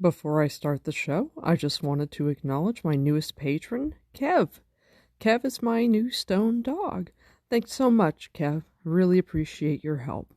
Before I start the show, I just wanted to acknowledge my newest patron, Kev. Kev is my new stone dog. Thanks so much, Kev. Really appreciate your help.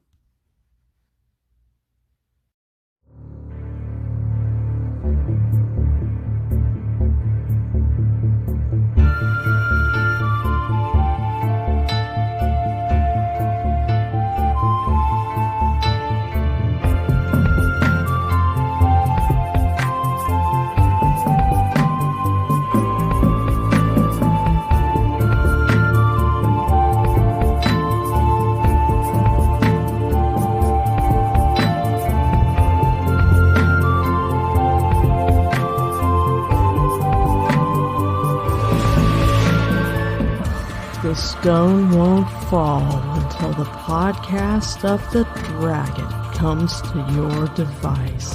The stone won't fall until the podcast of the dragon comes to your device.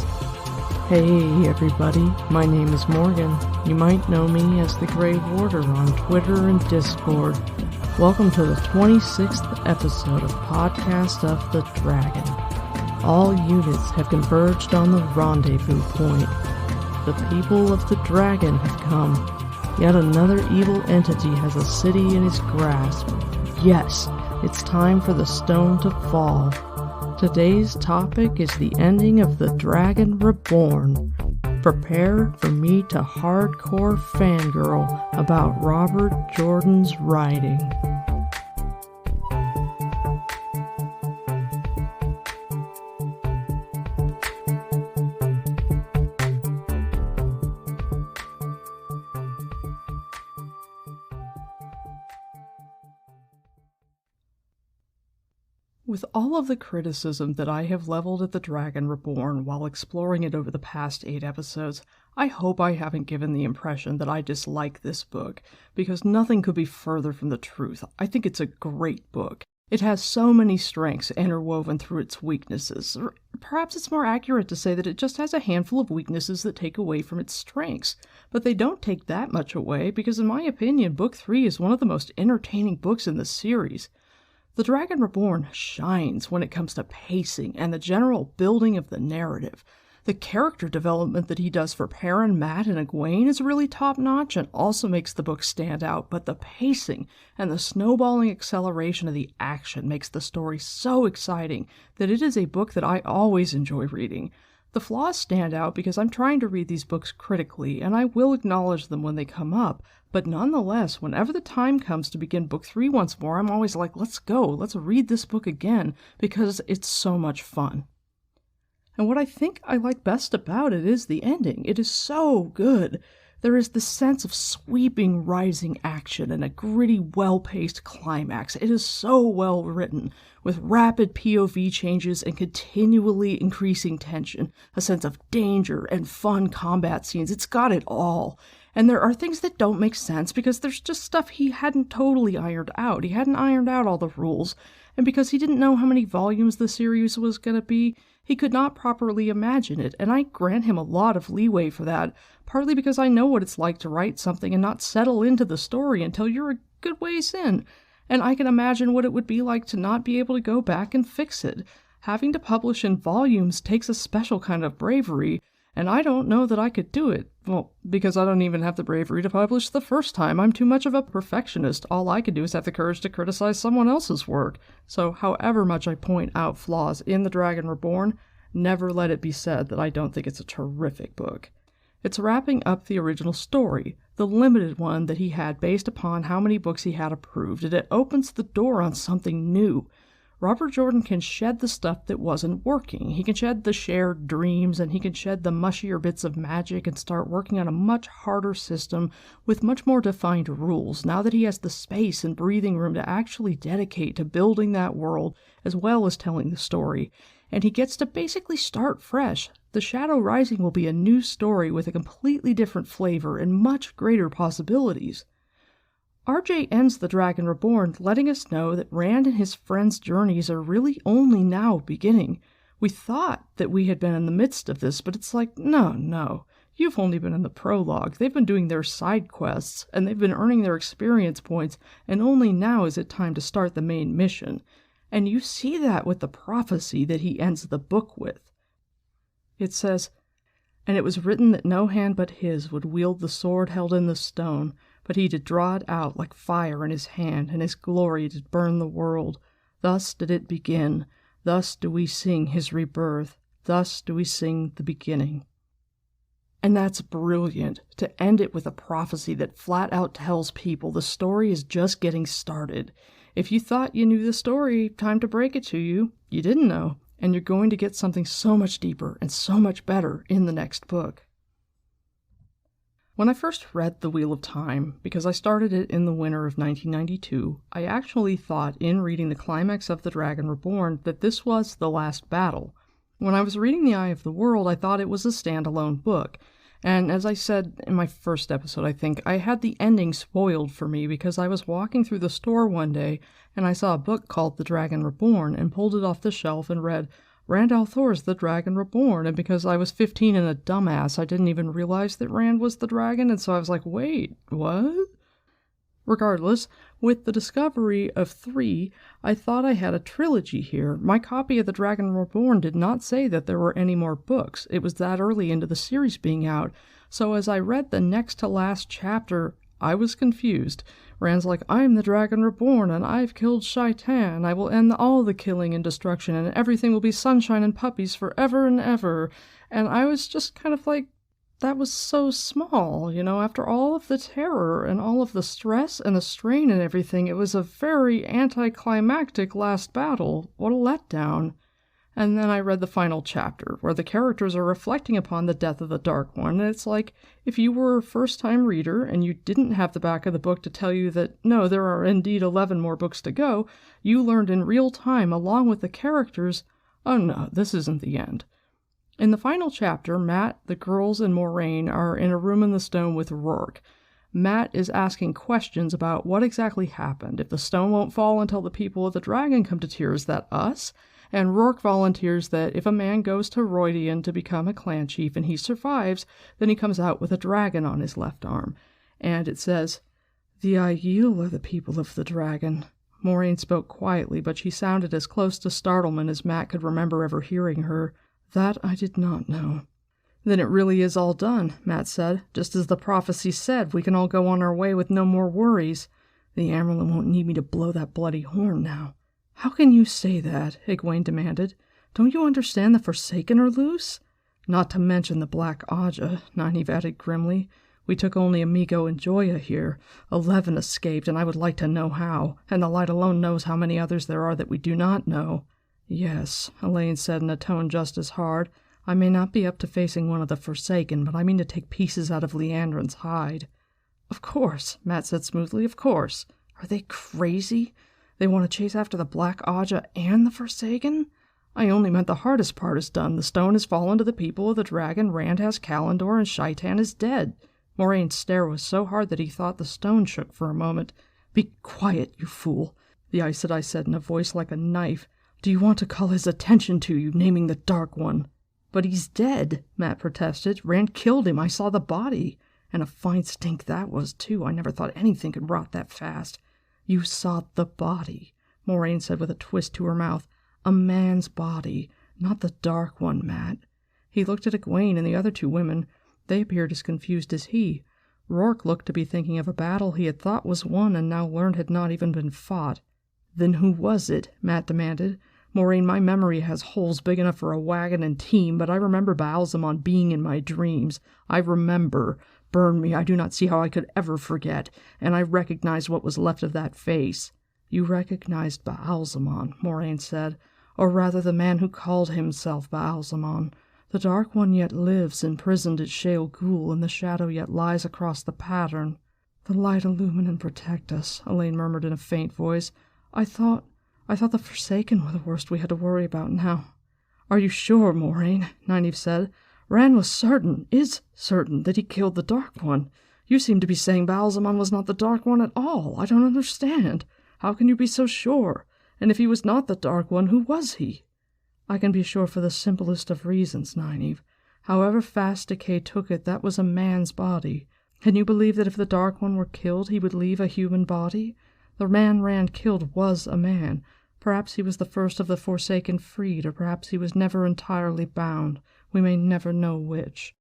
Hey everybody, my name is Morgan. You might know me as the Grey Warder on Twitter and Discord. Welcome to the 26th episode of Podcast of the Dragon. All units have converged on the rendezvous point. The people of the dragon have come. Yet another evil entity has a city in his grasp. Yes, it's time for the stone to fall. Today's topic is the ending of the Dragon Reborn. Prepare for me to hardcore fangirl about Robert Jordan's writing. With all of the criticism that I have leveled at the Dragon Reborn while exploring it over the past 8 episodes, I hope I haven't given the impression that I dislike this book, because nothing could be further from the truth. I think it's a great book. It has so many strengths interwoven through its weaknesses. Or perhaps it's more accurate to say that it just has a handful of weaknesses that take away from its strengths. But they don't take that much away, because in my opinion, Book 3 is one of the most entertaining books in the series. The Dragon Reborn shines when it comes to pacing and the general building of the narrative. The character development that he does for Perrin, Matt, and Egwene is really top-notch and also makes the book stand out, but the pacing and the snowballing acceleration of the action makes the story so exciting that it is a book that I always enjoy reading. The flaws stand out because I'm trying to read these books critically, and I will acknowledge them when they come up, but nonetheless, whenever the time comes to begin Book 3 once more, I'm always like, let's go, let's read this book again, because it's so much fun. And what I think I like best about it is the ending. It is so good. There is this sense of sweeping, rising action and a gritty, well-paced climax. It is so well written, with rapid POV changes and continually increasing tension, a sense of danger and fun combat scenes. It's got it all. And there are things that don't make sense because there's just stuff he hadn't totally ironed out. He hadn't ironed out all the rules. And because he didn't know how many volumes the series was going to be, he could not properly imagine it. And I grant him a lot of leeway for that, partly because I know what it's like to write something and not settle into the story until you're a good ways in. And I can imagine what it would be like to not be able to go back and fix it. Having to publish in volumes takes a special kind of bravery, and I don't know that I could do it. Well, because I don't even have the bravery to publish the first time. I'm too much of a perfectionist. All I could do is have the courage to criticize someone else's work. So however much I point out flaws in The Dragon Reborn, never let it be said that I don't think it's a terrific book. It's wrapping up the original story, the limited one that he had based upon how many books he had approved, and it opens the door on something new. Robert Jordan can shed the stuff that wasn't working. He can shed the shared dreams, and he can shed the mushier bits of magic and start working on a much harder system with much more defined rules, now that he has the space and breathing room to actually dedicate to building that world as well as telling the story. And he gets to basically start fresh. The Shadow Rising will be a new story with a completely different flavor and much greater possibilities. RJ ends The Dragon Reborn letting us know that Rand and his friends' journeys are really only now beginning. We thought that we had been in the midst of this, but it's like, no. You've only been in the prologue. They've been doing their side quests, and they've been earning their experience points, and only now is it time to start the main mission. And you see that with the prophecy that he ends the book with. It says, And it was written that no hand but his would wield the sword held in the stone, but he did draw it out like fire in his hand, and his glory did burn the world. Thus did it begin. Thus do we sing his rebirth. Thus do we sing the beginning. And that's brilliant, to end it with a prophecy that flat out tells people the story is just getting started. If you thought you knew the story, time to break it to you. You didn't know, and you're going to get something so much deeper and so much better in the next book. When I first read The Wheel of Time, because I started it in the winter of 1992, I actually thought in reading the climax of The Dragon Reborn that this was the last battle. When I was reading The Eye of the World, I thought it was a standalone book. And as I said in my first episode, I think, I had the ending spoiled for me because I was walking through the store one day and I saw a book called The Dragon Reborn and pulled it off the shelf and read Rand al'Thor's The Dragon Reborn. And because I was 15 and a dumbass, I didn't even realize that Rand was the dragon. And so I was like, wait, what? Regardless, with the discovery of 3, I thought I had a trilogy here. My copy of The Dragon Reborn did not say that there were any more books. It was that early into the series being out. So as I read the next to last chapter, I was confused. Rand's like, I'm the Dragon Reborn, and I've killed Shaitan. I will end all the killing and destruction, and everything will be sunshine and puppies forever and ever. And I was just kind of like, that was so small, after all of the terror and all of the stress and the strain and everything, it was a very anticlimactic last battle. What a letdown. And then I read the final chapter, where the characters are reflecting upon the death of the Dark One, and it's like, if you were a first-time reader and you didn't have the back of the book to tell you that, no, there are indeed 11 more books to go, you learned in real time, along with the characters, oh no, this isn't the end. In the final chapter, Matt, the girls, and Moraine are in a room in the stone with Rourke. Matt is asking questions about what exactly happened. If the stone won't fall until the people of the dragon come to tears, that us? And Rourke volunteers that if a man goes to Rhuidean to become a clan chief and he survives, then he comes out with a dragon on his left arm. And it says, the Aiel are the people of the dragon. Moraine spoke quietly, but she sounded as close to startlement as Matt could remember ever hearing her. That I did not know. Then it really is all done, Matt said. Just as the prophecy said, we can all go on our way with no more worries. The Amerlin won't need me to blow that bloody horn now. How can you say that? Egwene demanded. Don't you understand the Forsaken are loose? Not to mention the Black Aja, Nynaeve added grimly. We took only Amigo and Joya here. 11 escaped, and I would like to know how. And the light alone knows how many others there are that we do not know. Yes, Elaine said in a tone just as hard. I may not be up to facing one of the Forsaken, but I mean to take pieces out of Leandrin's hide. Of course, Matt said smoothly, of course. Are they crazy? They want to chase after the Black Aja and the Forsaken? I only meant the hardest part is done. The stone has fallen to the people of the dragon, Rand has Kalendor, and Shaitan is dead. Moraine's stare was so hard that he thought the stone shook for a moment. Be quiet, you fool, the Aes Sedai said in a voice like a knife. Do you want to call his attention to you, naming the Dark One? But he's dead, Matt protested. Rand killed him. I saw the body. And a fine stink that was, too. I never thought anything could rot that fast. You saw the body, Moraine said with a twist to her mouth. A man's body, not the Dark One, Matt. He looked at Egwene and the other 2 women. They appeared as confused as he. Rourke looked to be thinking of a battle he had thought was won and now learned had not even been fought. Then who was it? Matt demanded. Moraine, my memory has holes big enough for a wagon and team, but I remember Baalzamon being in my dreams. I remember. Burn me, I do not see how I could ever forget, and I recognize what was left of that face. You recognized Baalzamon, Moraine said, or rather the man who called himself Baalzamon. The Dark One yet lives, imprisoned at Shale Ghul, and the shadow yet lies across the pattern. The light illumine and protect us, Elaine murmured in a faint voice. I thought the Forsaken were the worst we had to worry about now. Are you sure, Moraine? Nynaeve said. Rand is certain, that he killed the Dark One. You seem to be saying Baalzamon was not the Dark One at all. I don't understand. How can you be so sure? And if he was not the Dark One, who was he? I can be sure for the simplest of reasons, Nynaeve. However fast decay took it, that was a man's body. Can you believe that if the Dark One were killed, he would leave a human body? The man Rand killed was a man. Perhaps he was the first of the Forsaken freed, or perhaps he was never entirely bound. We may never know which.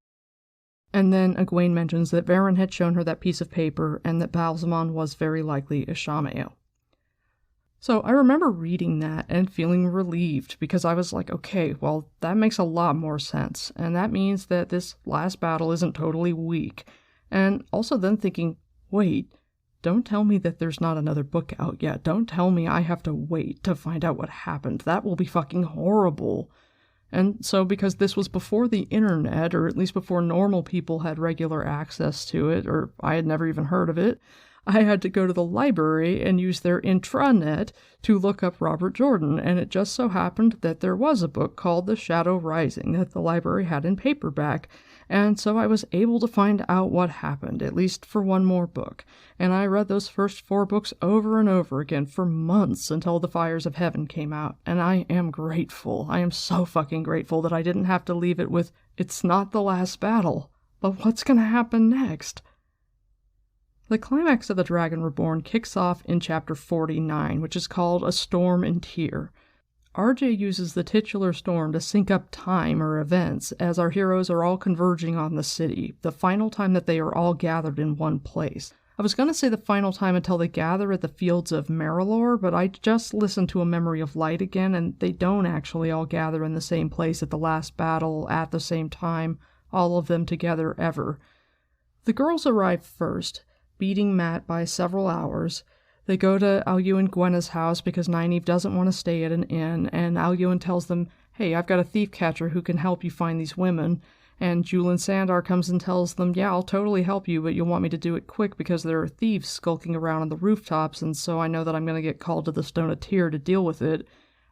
And then Egwene mentions that Varen had shown her that piece of paper and that Balsamon was very likely Ishamael. So I remember reading that and feeling relieved because I was like, okay, well, that makes a lot more sense. And that means that this last battle isn't totally weak. And also then thinking, wait, don't tell me that there's not another book out yet. Don't tell me I have to wait to find out what happened. That will be fucking horrible. And so because this was before the internet, or at least before normal people had regular access to it, or I had never even heard of it, I had to go to the library and use their intranet to look up Robert Jordan, and it just so happened that there was a book called The Shadow Rising that the library had in paperback, and so I was able to find out what happened, at least for one more book, and I read those first 4 books over and over again for months until The Fires of Heaven came out, and I am grateful. I am so fucking grateful that I didn't have to leave it with, it's not the last battle, but what's gonna happen next? The climax of The Dragon Reborn kicks off in chapter 49, which is called A Storm in Tyr. RJ uses the titular storm to sync up time or events as our heroes are all converging on the city, the final time that they are all gathered in one place. I was going to say the final time until they gather at the fields of Marilor, but I just listened to A Memory of Light again, and they don't actually all gather in the same place at the last battle at the same time, all of them together ever. The girls arrive first, beating Matt by several hours. They go to Alyu and Gwenna's house because Nynaeve doesn't want to stay at an inn, and Alyu tells them, hey, I've got a thief catcher who can help you find these women. And Juilin Sandar comes and tells them, yeah, I'll totally help you, but you'll want me to do it quick because there are thieves skulking around on the rooftops, and so I know that I'm going to get called to the Stone of Tyr to deal with it.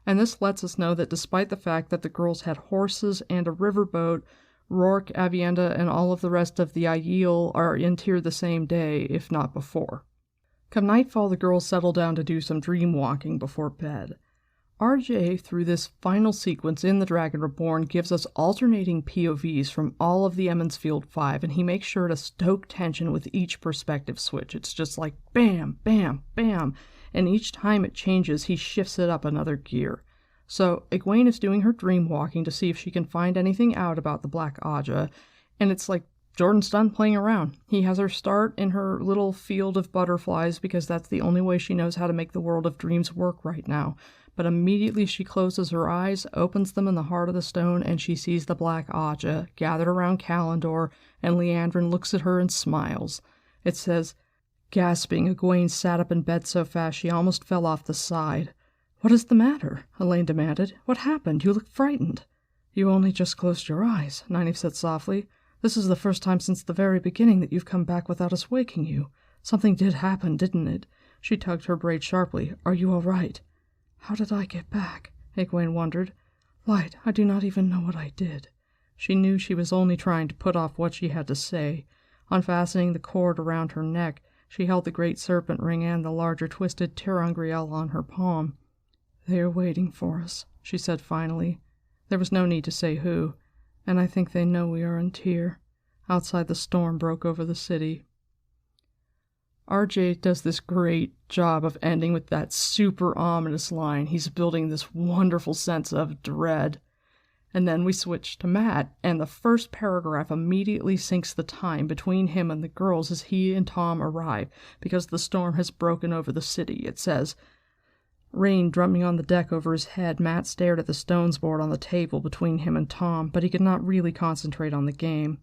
And this lets us know that despite the fact that the girls had horses and a riverboat, Rourke, Avienda, and all of the rest of the Aiel are in Tyr the same day, if not before. Come nightfall, the girls settle down to do some dream walking before bed. RJ, through this final sequence in The Dragon Reborn, gives us alternating POVs from all of the Emond's Field 5, and he makes sure to stoke tension with each perspective switch. It's just like bam, bam, bam, and each time it changes, he shifts it up another gear. So Egwene is doing her dream walking to see if she can find anything out about the Black Aja, and it's like Jordan's done playing around. He has her start in her little field of butterflies because that's the only way she knows how to make the world of dreams work right now. But immediately she closes her eyes, opens them in the heart of the stone, and she sees the Black Aja gathered around Kalendor, and Liandrin looks at her and smiles. It says, gasping, Egwene sat up in bed so fast she almost fell off the side. What is the matter? Elaine demanded. What happened? You look frightened. You only just closed your eyes, Nynaeve said softly. This is the first time since the very beginning that you've come back without us waking you. Something did happen, didn't it? She tugged her braid sharply. Are you all right? How did I get back? Egwene wondered. Light, I do not even know what I did. She knew she was only trying to put off what she had to say. Unfastening the cord around her neck, she held the great serpent ring and the larger twisted terangriel on her palm. They are waiting for us, she said finally. There was no need to say who, and I think they know we are in Tyr. Outside the storm broke over the city. RJ does this great job of ending with that super ominous line. He's building this wonderful sense of dread. And then we switch to Matt, and the first paragraph immediately sinks the time between him and the girls as he and Tom arrive, because the storm has broken over the city. It says, rain drumming on the deck over his head, Matt stared at the stones board on the table between him and Tom, but he could not really concentrate on the game.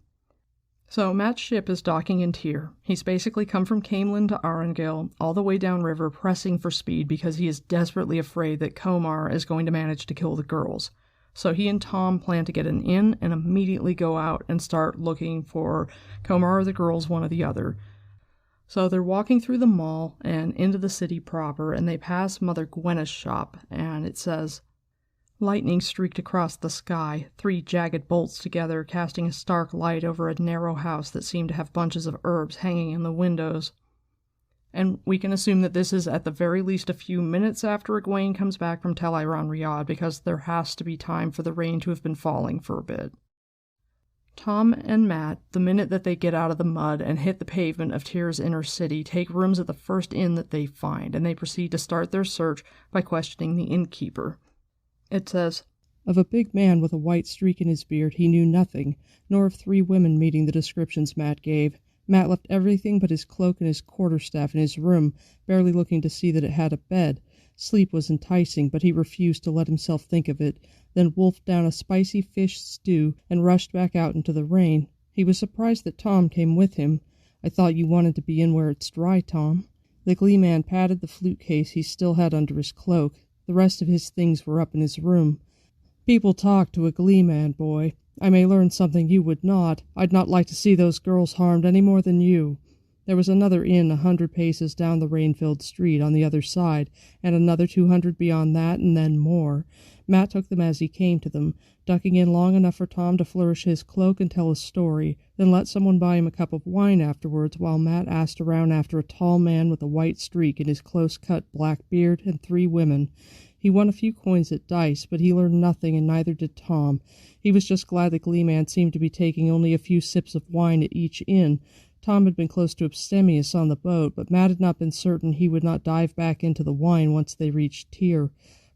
So Matt's ship is docking in Tyr. He's basically come from Camelin to Arungil, all the way downriver, pressing for speed because he is desperately afraid that Komar is going to manage to kill the girls. So he and Tom plan to get an inn and immediately go out and start looking for Komar or the girls, one or the other. So they're walking through the mall and into the city proper, and they pass Mother Gwenna's shop, and it says, lightning streaked across the sky, 3 jagged bolts together, casting a stark light over a narrow house that seemed to have bunches of herbs hanging in the windows. And we can assume that this is at the very least a few minutes after Egwene comes back from Tel Riyadh, because there has to be time for the rain to have been falling for a bit. Tom and Matt, the minute that they get out of the mud and hit the pavement of Tyr's inner city, take rooms at the first inn that they find, and they proceed to start their search by questioning the innkeeper. It says, Of a big man with a white streak in his beard he knew nothing, nor of 3 women meeting the descriptions Matt gave. Matt left everything but his cloak and his quarterstaff in his room, barely looking to see that it had a bed. Sleep was enticing, but he refused to let himself think of it, then wolfed down a spicy fish stew and rushed back out into the rain. He was surprised that Tom came with him. "I thought you wanted to be in where it's dry, Tom." The Glee Man patted the flute case he still had under his cloak. The rest of his things were up in his room. "People talk to a Glee Man, boy. I may learn something you would not. I'd not like to see those girls harmed any more than you." There was another inn 100 paces down the rain-filled street on the other side, and another 200 beyond that, and then more. Matt took them as he came to them, ducking in long enough for Tom to flourish his cloak and tell a story, then let someone buy him a cup of wine afterwards while Matt asked around after a tall man with a white streak in his close-cut black beard and 3 women. He won a few coins at dice, but he learned nothing, and neither did Tom. He was just glad the Glee Man seemed to be taking only a few sips of wine at each inn. Tom had been close to abstemious on the boat, but Matt had not been certain he would not dive back into the wine once they reached Tyr.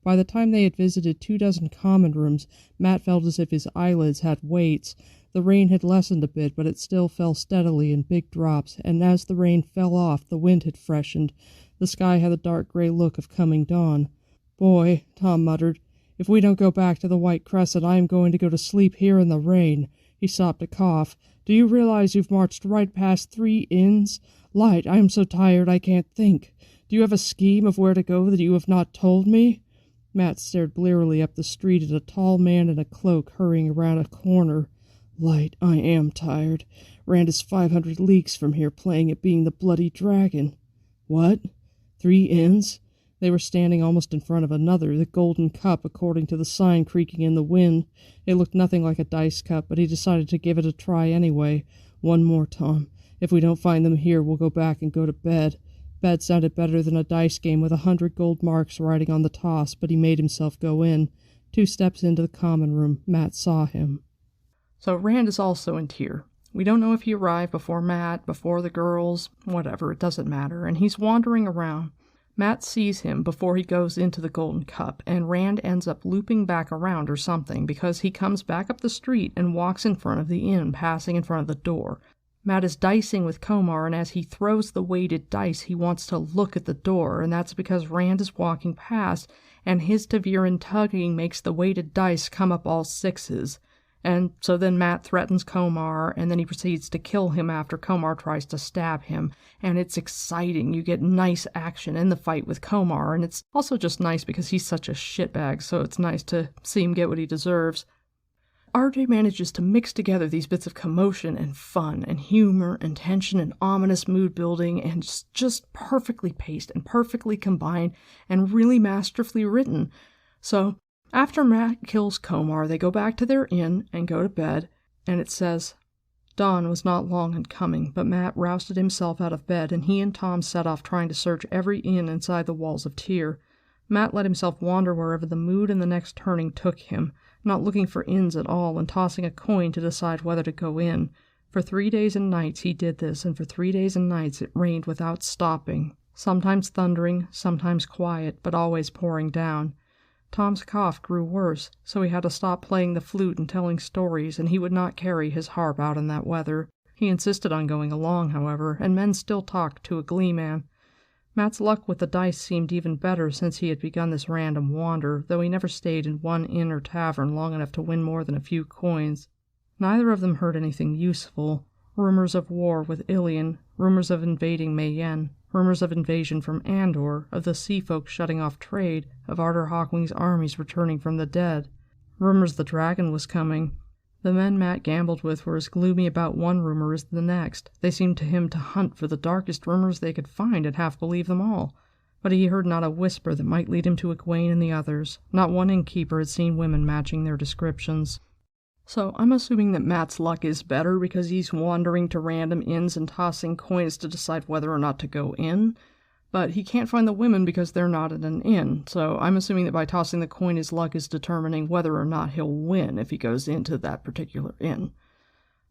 By the time they had visited 24 common rooms, Matt felt as if his eyelids had weights. The rain had lessened a bit, but it still fell steadily in big drops, and as the rain fell off, the wind had freshened. The sky had the dark gray look of coming dawn. "Boy," Tom muttered, "if we don't go back to the White Crescent, I am going to go to sleep here in the rain." He stopped to cough. "Do you realize you've marched right past 3 inns? Light, I am so tired I can't think. Do you have a scheme of where to go that you have not told me?" Matt stared blearily up the street at a tall man in a cloak hurrying around a corner. "Light, I am tired. Rand is 500 leagues from here playing at being the bloody dragon." "What? 3 inns?" They were standing almost in front of another, the Golden Cup, according to the sign creaking in the wind. It looked nothing like a dice cup, but he decided to give it a try anyway. "One more, Tom. If we don't find them here, we'll go back and go to bed." Bed sounded better than a dice game with 100 gold marks riding on the toss, but he made himself go in. 2 steps into the common room, Matt saw him. So Rand is also in Tyr. We don't know if he arrived before Matt, before the girls, whatever, it doesn't matter, and he's wandering around. Matt sees him before he goes into the Golden Cup, and Rand ends up looping back around or something because he comes back up the street and walks in front of the inn, passing in front of the door. Matt is dicing with Komar, and as he throws the weighted dice, he wants to look at the door, and that's because Rand is walking past, and his Taviran tugging makes the weighted dice come up all 6s. And so then Matt threatens Komar, and then he proceeds to kill him after Komar tries to stab him. And it's exciting. You get nice action in the fight with Komar, and it's also just nice because he's such a shitbag, so it's nice to see him get what he deserves. RJ manages to mix together these bits of commotion and fun and humor and tension and ominous mood building, and just perfectly paced and perfectly combined and really masterfully written. So after Matt kills Komar, they go back to their inn and go to bed, and it says, Dawn was not long in coming, but Matt rousted himself out of bed, and he and Tom set off trying to search every inn inside the walls of Tyr. Matt let himself wander wherever the mood and the next turning took him, not looking for inns at all and tossing a coin to decide whether to go in. For 3 days and nights he did this, and for 3 days and nights it rained without stopping, sometimes thundering, sometimes quiet, but always pouring down. Tom's cough grew worse, so he had to stop playing the flute and telling stories, and he would not carry his harp out in that weather. He insisted on going along, however, and men still talked to a Glee Man. Matt's luck with the dice seemed even better since he had begun this random wander, though he never stayed in one inn or tavern long enough to win more than a few coins. Neither of them heard anything useful. Rumors of war with Ilion, rumors of invading Mayenne, rumors of invasion from Andor, of the sea folk shutting off trade, of Arthur Hawkwing's armies returning from the dead. Rumors the dragon was coming. The men Matt gambled with were as gloomy about one rumor as the next. They seemed to him to hunt for the darkest rumors they could find and half believe them all. But he heard not a whisper that might lead him to Egwene and the others. Not one innkeeper had seen women matching their descriptions. So I'm assuming that Matt's luck is better because he's wandering to random inns and tossing coins to decide whether or not to go in. But he can't find the women because they're not at an inn, so I'm assuming that by tossing the coin his luck is determining whether or not he'll win if he goes into that particular inn.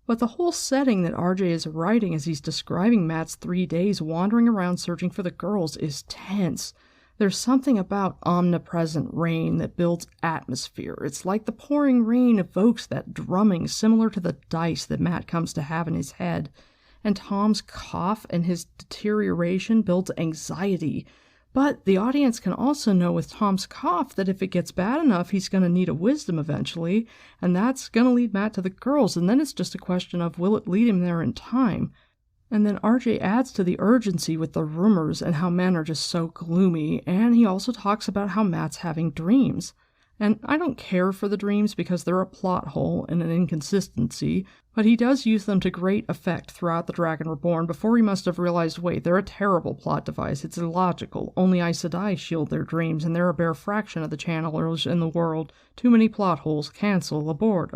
But the whole setting that RJ is writing as he's describing Matt's 3 days wandering around searching for the girls is tense. There's something about omnipresent rain that builds atmosphere. It's like the pouring rain evokes that drumming similar to the dice that Matt comes to have in his head. And Tom's cough and his deterioration builds anxiety. But the audience can also know with Tom's cough that if it gets bad enough, he's going to need a wisdom eventually, and that's going to lead Matt to the girls, and then it's just a question of will it lead him there in time. And then RJ adds to the urgency with the rumors and how men are just so gloomy, and he also talks about how Matt's having dreams. And I don't care for the dreams because they're a plot hole and an inconsistency, but he does use them to great effect throughout the Dragon Reborn before he must have realized, wait, they're a terrible plot device, it's illogical, only Aes Sedai shield their dreams and they're a bare fraction of the channelers in the world, too many plot holes, cancel, abort.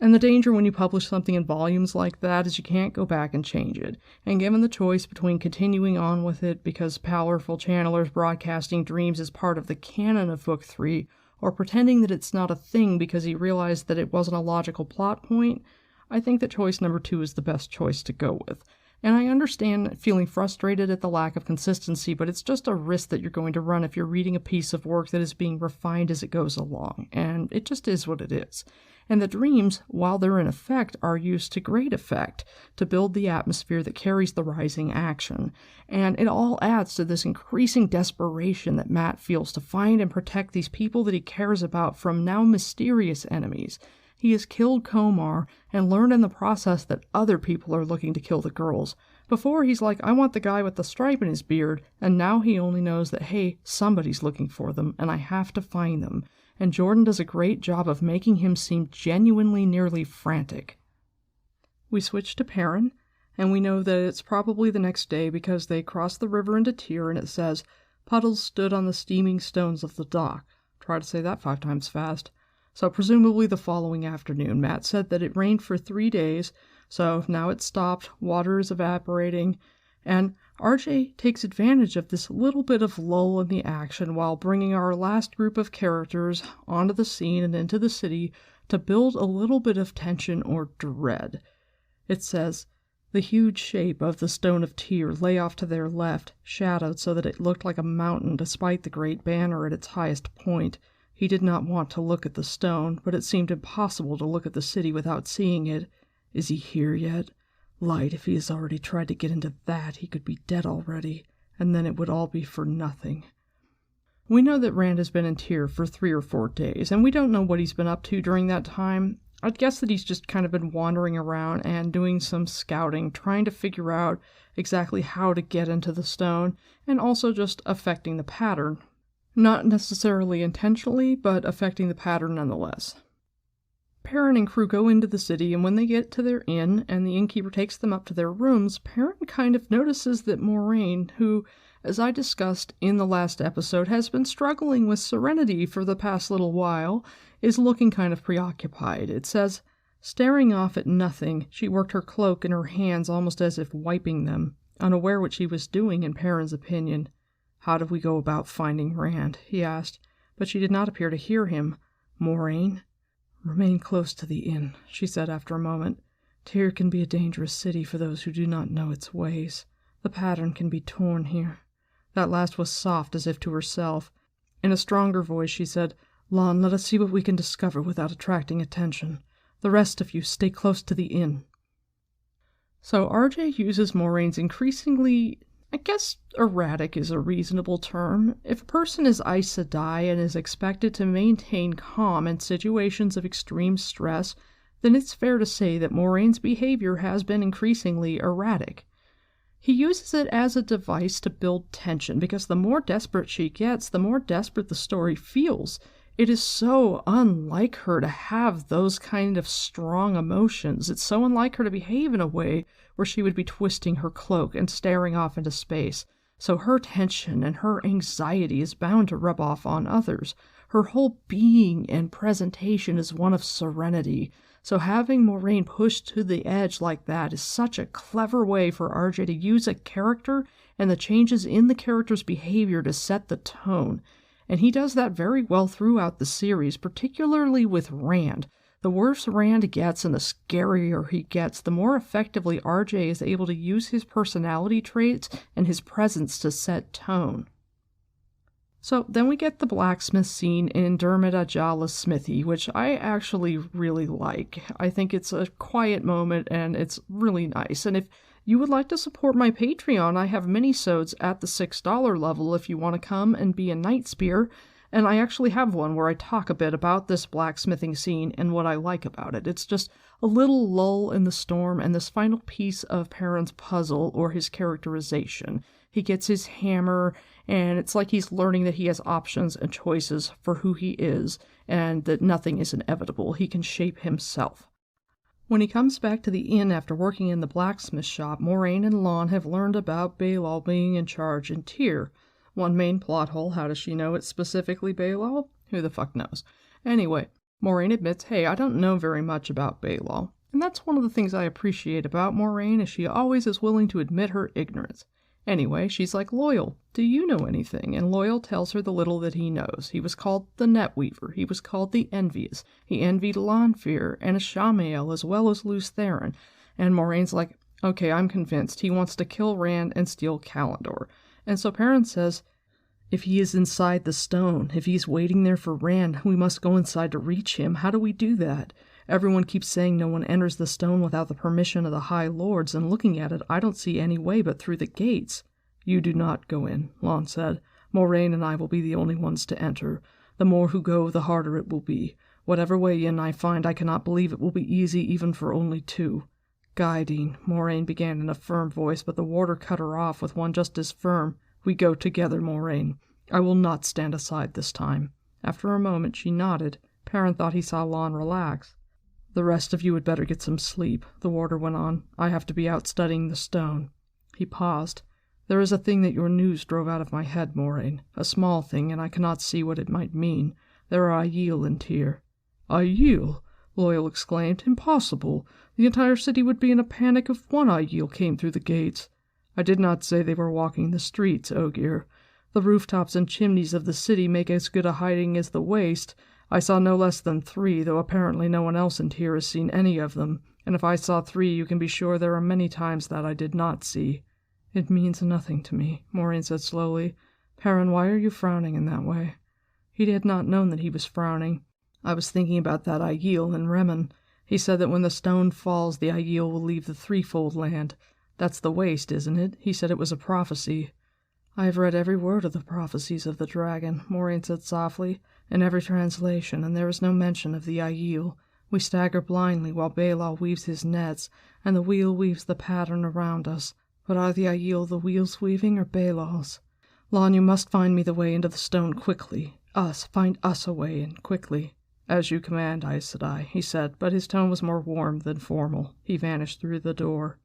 And the danger when you publish something in volumes like that is you can't go back and change it. And given the choice between continuing on with it because powerful channelers broadcasting dreams is part of the canon of Book 3, or pretending that it's not a thing because he realized that it wasn't a logical plot point, I think that choice number 2 is the best choice to go with. And I understand feeling frustrated at the lack of consistency, but it's just a risk that you're going to run if you're reading a piece of work that is being refined as it goes along, and it just is what it is. And the dreams, while they're in effect, are used to great effect to build the atmosphere that carries the rising action. And it all adds to this increasing desperation that Matt feels to find and protect these people that he cares about from now mysterious enemies. He has killed Komar and learned in the process that other people are looking to kill the girls. Before, he's like, I want the guy with the stripe in his beard, and now he only knows that, hey, somebody's looking for them, and I have to find them. And Jordan does a great job of making him seem genuinely nearly frantic. We switch to Perrin, and we know that it's probably the next day because they cross the river into Tyr, and it says, puddles stood on the steaming stones of the dock. Try to say that 5 times fast. So presumably the following afternoon. Matt said that it rained for 3 days, so now it's stopped, water is evaporating, and RJ takes advantage of this little bit of lull in the action while bringing our last group of characters onto the scene and into the city to build a little bit of tension or dread. It says, the huge shape of the stone of Tyr lay off to their left, shadowed so that it looked like a mountain despite the great banner at its highest point. He did not want to look at the stone, but it seemed impossible to look at the city without seeing it. Is he here yet? Light, if he has already tried to get into that, he could be dead already, and then it would all be for nothing. We know that Rand has been in Tyr for 3 or 4 days, and we don't know what he's been up to during that time. I'd guess that he's just kind of been wandering around and doing some scouting, trying to figure out exactly how to get into the stone, and also just affecting the pattern. Not necessarily intentionally, but affecting the pattern nonetheless. Perrin and crew go into the city, and when they get to their inn and the innkeeper takes them up to their rooms, Perrin kind of notices that Moiraine, who, as I discussed in the last episode, has been struggling with serenity for the past little while, is looking kind of preoccupied. It says, staring off at nothing, she worked her cloak in her hands almost as if wiping them, unaware what she was doing in Perrin's opinion. How do we go about finding Rand? He asked, but she did not appear to hear him. Moiraine? Remain close to the inn, she said after a moment. Tyr can be a dangerous city for those who do not know its ways. The pattern can be torn here. That last was soft, as if to herself. In a stronger voice she said, Lon, let us see what we can discover without attracting attention. The rest of you stay close to the inn. So RJ uses Moiraine's increasingly, I guess erratic is a reasonable term. If a person is Aes Sedai and is expected to maintain calm in situations of extreme stress, then it's fair to say that Moiraine's behavior has been increasingly erratic. He uses it as a device to build tension, because the more desperate she gets, the more desperate the story feels. It is so unlike her to have those kind of strong emotions. It's so unlike her to behave in a way where she would be twisting her cloak and staring off into space. So her tension and her anxiety is bound to rub off on others. Her whole being and presentation is one of serenity. So having Moiraine pushed to the edge like that is such a clever way for RJ to use a character and the changes in the character's behavior to set the tone. And he does that very well throughout the series, particularly with Rand. The worse Rand gets and the scarier he gets, the more effectively RJ is able to use his personality traits and his presence to set tone. So then we get the blacksmith scene in Dermot Ajala's smithy, which I actually really like. I think it's a quiet moment and it's really nice. And if you would like to support my Patreon, I have minisodes at the $6 level if you want to come and be a Night Spear. And I actually have one where I talk a bit about this blacksmithing scene and what I like about it. It's just a little lull in the storm and this final piece of Perrin's puzzle, or his characterization. He gets his hammer, and it's like he's learning that he has options and choices for who he is, and that nothing is inevitable. He can shape himself. When he comes back to the inn after working in the blacksmith shop, Moraine and Lon have learned about Balal being in charge in Tyr. One main plot hole, how does she know it's specifically Balal? Who the fuck knows? Anyway, Moraine admits, hey, I don't know very much about Balal. And that's one of the things I appreciate about Moraine, is she always is willing to admit her ignorance. Anyway, she's like, Loyal, do you know anything? And Loyal tells her the little that he knows. He was called the Netweaver. He was called the Envious. He envied Lanfear and Ashamael as well as Lews Therin. And Moraine's like, okay, I'm convinced. He wants to kill Rand and steal Callandor. And so Perrin says, if he is inside the stone, if he's waiting there for Rand, we must go inside to reach him. How do we do that? Everyone keeps saying no one enters the stone without the permission of the High Lords, and looking at it, I don't see any way but through the gates. You do not go in, Lon said. Moraine and I will be the only ones to enter. The more who go, the harder it will be. Whatever way in I find, I cannot believe it will be easy even for only two. Guiding, Moraine began in a firm voice, but the warder cut her off with one just as firm. We go together, Moraine. I will not stand aside this time. After a moment, she nodded. Perrin thought he saw Lon relax. The rest of you had better get some sleep, the warder went on. I have to be out studying the stone. He paused. There is a thing that your news drove out of my head, Moraine. A small thing, and I cannot see what it might mean. There are Aiel in Tyr. Aiel? Loyal exclaimed. Impossible. The entire city would be in a panic if one Aiel came through the gates. I did not say they were walking the streets, Ogier. The rooftops and chimneys of the city make as good a hiding as the waste. I saw no less than 3, though apparently no one else in Tyr has seen any of them, and if I saw 3, you can be sure there are many times that I did not see. It means nothing to me, Moraine said slowly. Perrin, why are you frowning in that way? He had not known that he was frowning. I was thinking about that Aiel in Remen. He said that when the stone falls, the Aiel will leave the threefold land. That's the waste, isn't it? He said it was a prophecy. I have read every word of the prophecies of the dragon, Moraine said softly, in every translation, and there is no mention of the Aiel. We stagger blindly while Balal weaves his nets, and the wheel weaves the pattern around us. But are the Aiel the wheels weaving, or Balal's? Lon, you must find me the way into the stone quickly. Find us a way in quickly. As you command, Aes Sedai, he said, but his tone was more warm than formal. He vanished through the door.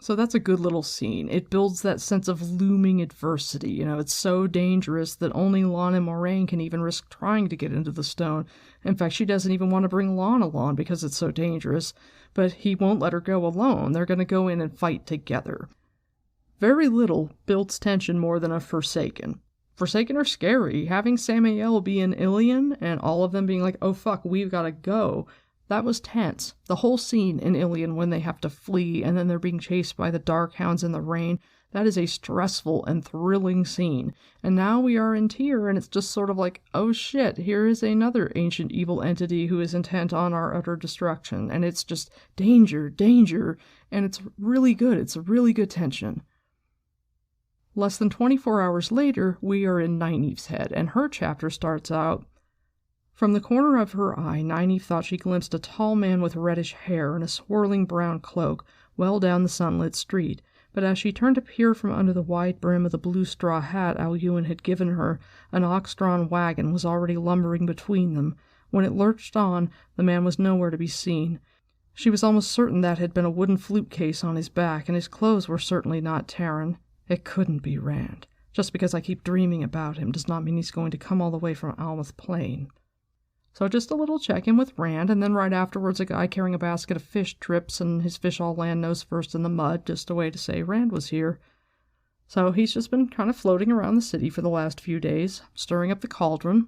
So that's a good little scene. It builds that sense of looming adversity. It's so dangerous that only Lon and Moraine can even risk trying to get into the stone. In fact, she doesn't even want to bring Lon along because it's so dangerous. But he won't let her go alone. They're going to go in and fight together. Very little builds tension more than a Forsaken. Forsaken are scary. Having Samael be in Ilion and all of them being like, oh fuck, we've got to go. That was tense. The whole scene in Ilion when they have to flee and then they're being chased by the Darkhounds in the rain, that is a stressful and thrilling scene. And now we are in Tyr and it's just sort of like, oh shit, here is another ancient evil entity who is intent on our utter destruction. And it's just danger, danger, and it's really good. It's a really good tension. Less than 24 hours later, we are in Nynaeve's head, and her chapter starts out, from the corner of her eye, Nynaeve thought she glimpsed a tall man with reddish hair and a swirling brown cloak well down the sunlit street, but as she turned to peer from under the wide brim of the blue straw hat Alyuin had given her, an ox-drawn wagon was already lumbering between them. When it lurched on, the man was nowhere to be seen. She was almost certain that had been a wooden flute case on his back, and his clothes were certainly not Terran. It couldn't be Rand. Just because I keep dreaming about him does not mean he's going to come all the way from Almouth Plain. So just a little check-in with Rand, and then right afterwards a guy carrying a basket of fish trips, and his fish all land nose first in the mud, just a way to say Rand was here. So he's just been kind of floating around the city for the last few days, stirring up the cauldron.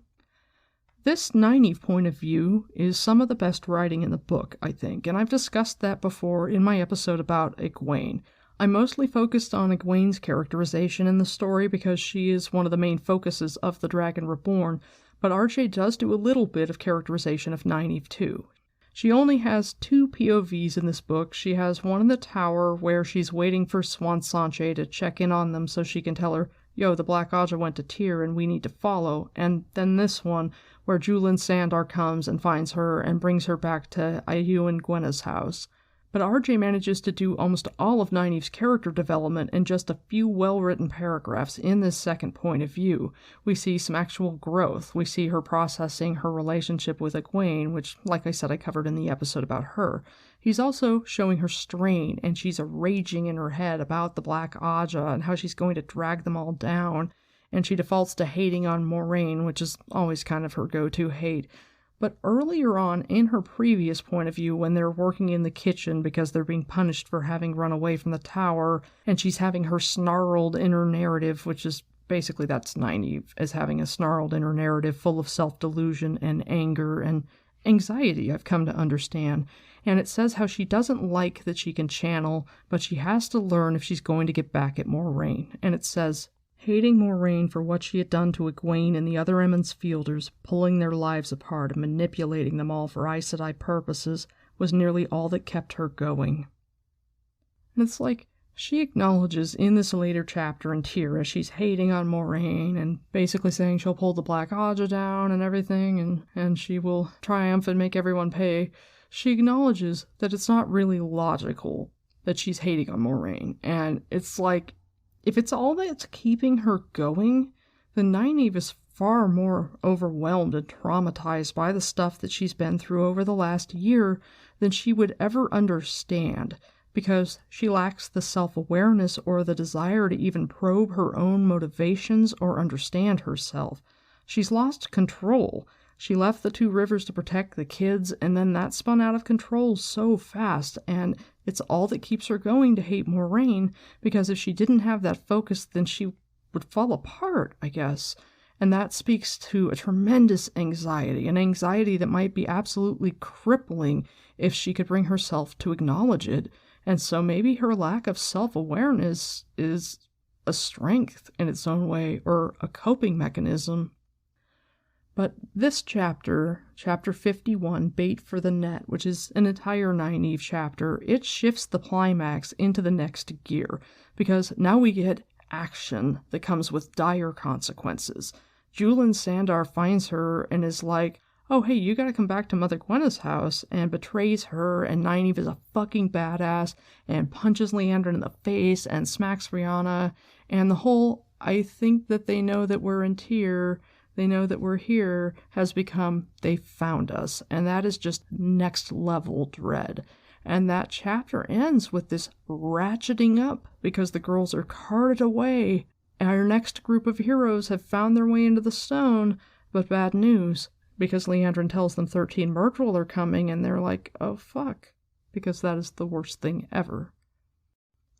This Nynaeve point of view is some of the best writing in the book, I think, and I've discussed that before in my episode about Egwene. I mostly focused on Egwene's characterization in the story because she is one of the main focuses of the Dragon Reborn, but RJ does do a little bit of characterization of Nynaeve too. She only has 2 POVs in this book. She has one in the tower where she's waiting for Swan Sanche to check in on them so she can tell her, yo, the Black Aja went to Tyr and we need to follow. And then this one where Julin Sandar comes and finds her and brings her back to Ayu and Gwenna's house. But RJ manages to do almost all of Nynaeve's character development in just a few well-written paragraphs in this second point of view. We see some actual growth. We see her processing her relationship with Egwene, which, like I said, I covered in the episode about her. He's also showing her strain, and she's raging in her head about the Black Aja and how she's going to drag them all down. And she defaults to hating on Moiraine, which is always kind of her go-to hate. But earlier on, in her previous point of view, when they're working in the kitchen because they're being punished for having run away from the tower, and she's having her snarled inner narrative, which is basically that's Nynaeve, as having a snarled inner narrative full of self-delusion and anger and anxiety, I've come to understand. And it says how she doesn't like that she can channel, but she has to learn if she's going to get back at Moiraine. And it says, hating Moiraine for what she had done to Egwene and the other Emond's fielders, pulling their lives apart and manipulating them all for Aes Sedai purposes, was nearly all that kept her going. And it's like, she acknowledges in this later chapter in Tyr as she's hating on Moiraine and basically saying she'll pull the Black Aja down and everything and she will triumph and make everyone pay. She acknowledges that it's not really logical that she's hating on Moiraine. And it's like, if it's all that's keeping her going, then Nynaeve is far more overwhelmed and traumatized by the stuff that she's been through over the last year than she would ever understand, because she lacks the self-awareness or the desire to even probe her own motivations or understand herself. She's lost control. She left the 2 rivers to protect the kids, and then that spun out of control so fast, and it's all that keeps her going to hate Moiraine, because if she didn't have that focus, then she would fall apart, I guess. And that speaks to a tremendous anxiety, an anxiety that might be absolutely crippling if she could bring herself to acknowledge it. And so maybe her lack of self-awareness is a strength in its own way, or a coping mechanism. But this chapter, chapter 51, Bait for the Net, which is an entire Nynaeve chapter, it shifts the climax into the next gear, because now we get action that comes with dire consequences. Julin Sandar finds her and is like, oh hey, you gotta come back to Mother Gwenna's house, and betrays her, and Nynaeve is a fucking badass, and punches Liandrin in the face, and smacks Rihanna, and the whole, I think that they know that we're in Tyr, they know that we're here, has become, they found us. And that is just next level dread. And that chapter ends with this ratcheting up because the girls are carted away. Our next group of heroes have found their way into the stone, but bad news, because Liandrin tells them 13 Myrtle are coming, and they're like, oh fuck, because that is the worst thing ever.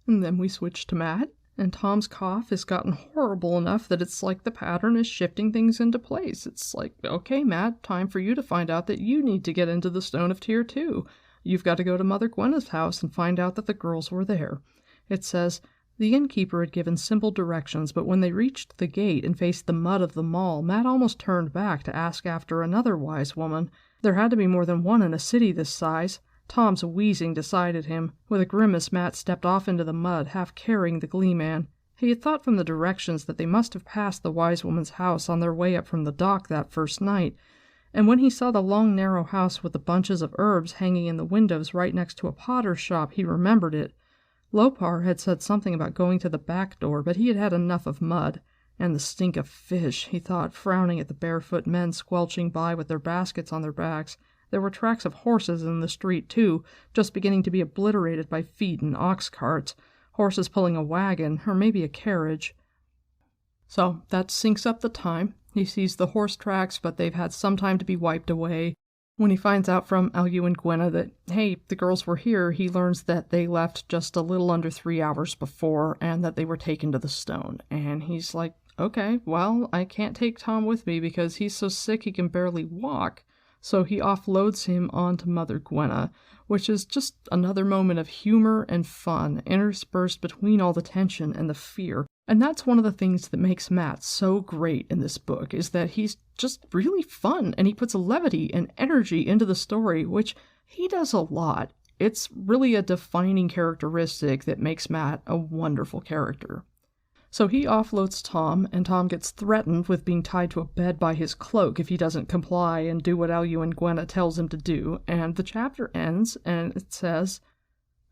And then we switch to Matt. And Tom's cough has gotten horrible enough that it's like the pattern is shifting things into place. It's like, okay, Matt, time for you to find out that you need to get into the Stone of Tyr too. You've got to go to Mother Gwenna's house and find out that the girls were there. It says, the innkeeper had given simple directions, but when they reached the gate and faced the mud of the mall, Matt almost turned back to ask after another wise woman. There had to be more than one in a city this size. Tom's wheezing decided him. With a grimace, Matt stepped off into the mud, half carrying the Gleeman. He had thought from the directions that they must have passed the wise woman's house on their way up from the dock that first night, and when he saw the long narrow house with the bunches of herbs hanging in the windows right next to a potter's shop, he remembered it. Lopar had said something about going to the back door, but he had had enough of mud. And the stink of fish, he thought, frowning at the barefoot men squelching by with their baskets on their backs. There were tracks of horses in the street, too, just beginning to be obliterated by feet and ox carts, horses pulling a wagon, or maybe a carriage. So that syncs up the time. He sees the horse tracks, but they've had some time to be wiped away. When he finds out from Ayu and Gwenna that, hey, the girls were here, he learns that they left just a little under 3 hours before, and that they were taken to the stone. And he's like, okay, well, I can't take Tom with me because he's so sick he can barely walk. So he offloads him onto Mother Gwenna, which is just another moment of humor and fun interspersed between all the tension and the fear. And that's one of the things that makes Matt so great in this book, is that he's just really fun, and he puts levity and energy into the story, which he does a lot. It's really a defining characteristic that makes Matt a wonderful character. So he offloads Tom, and Tom gets threatened with being tied to a bed by his cloak if he doesn't comply and do what Elu and Gwenna tells him to do, and the chapter ends, and it says,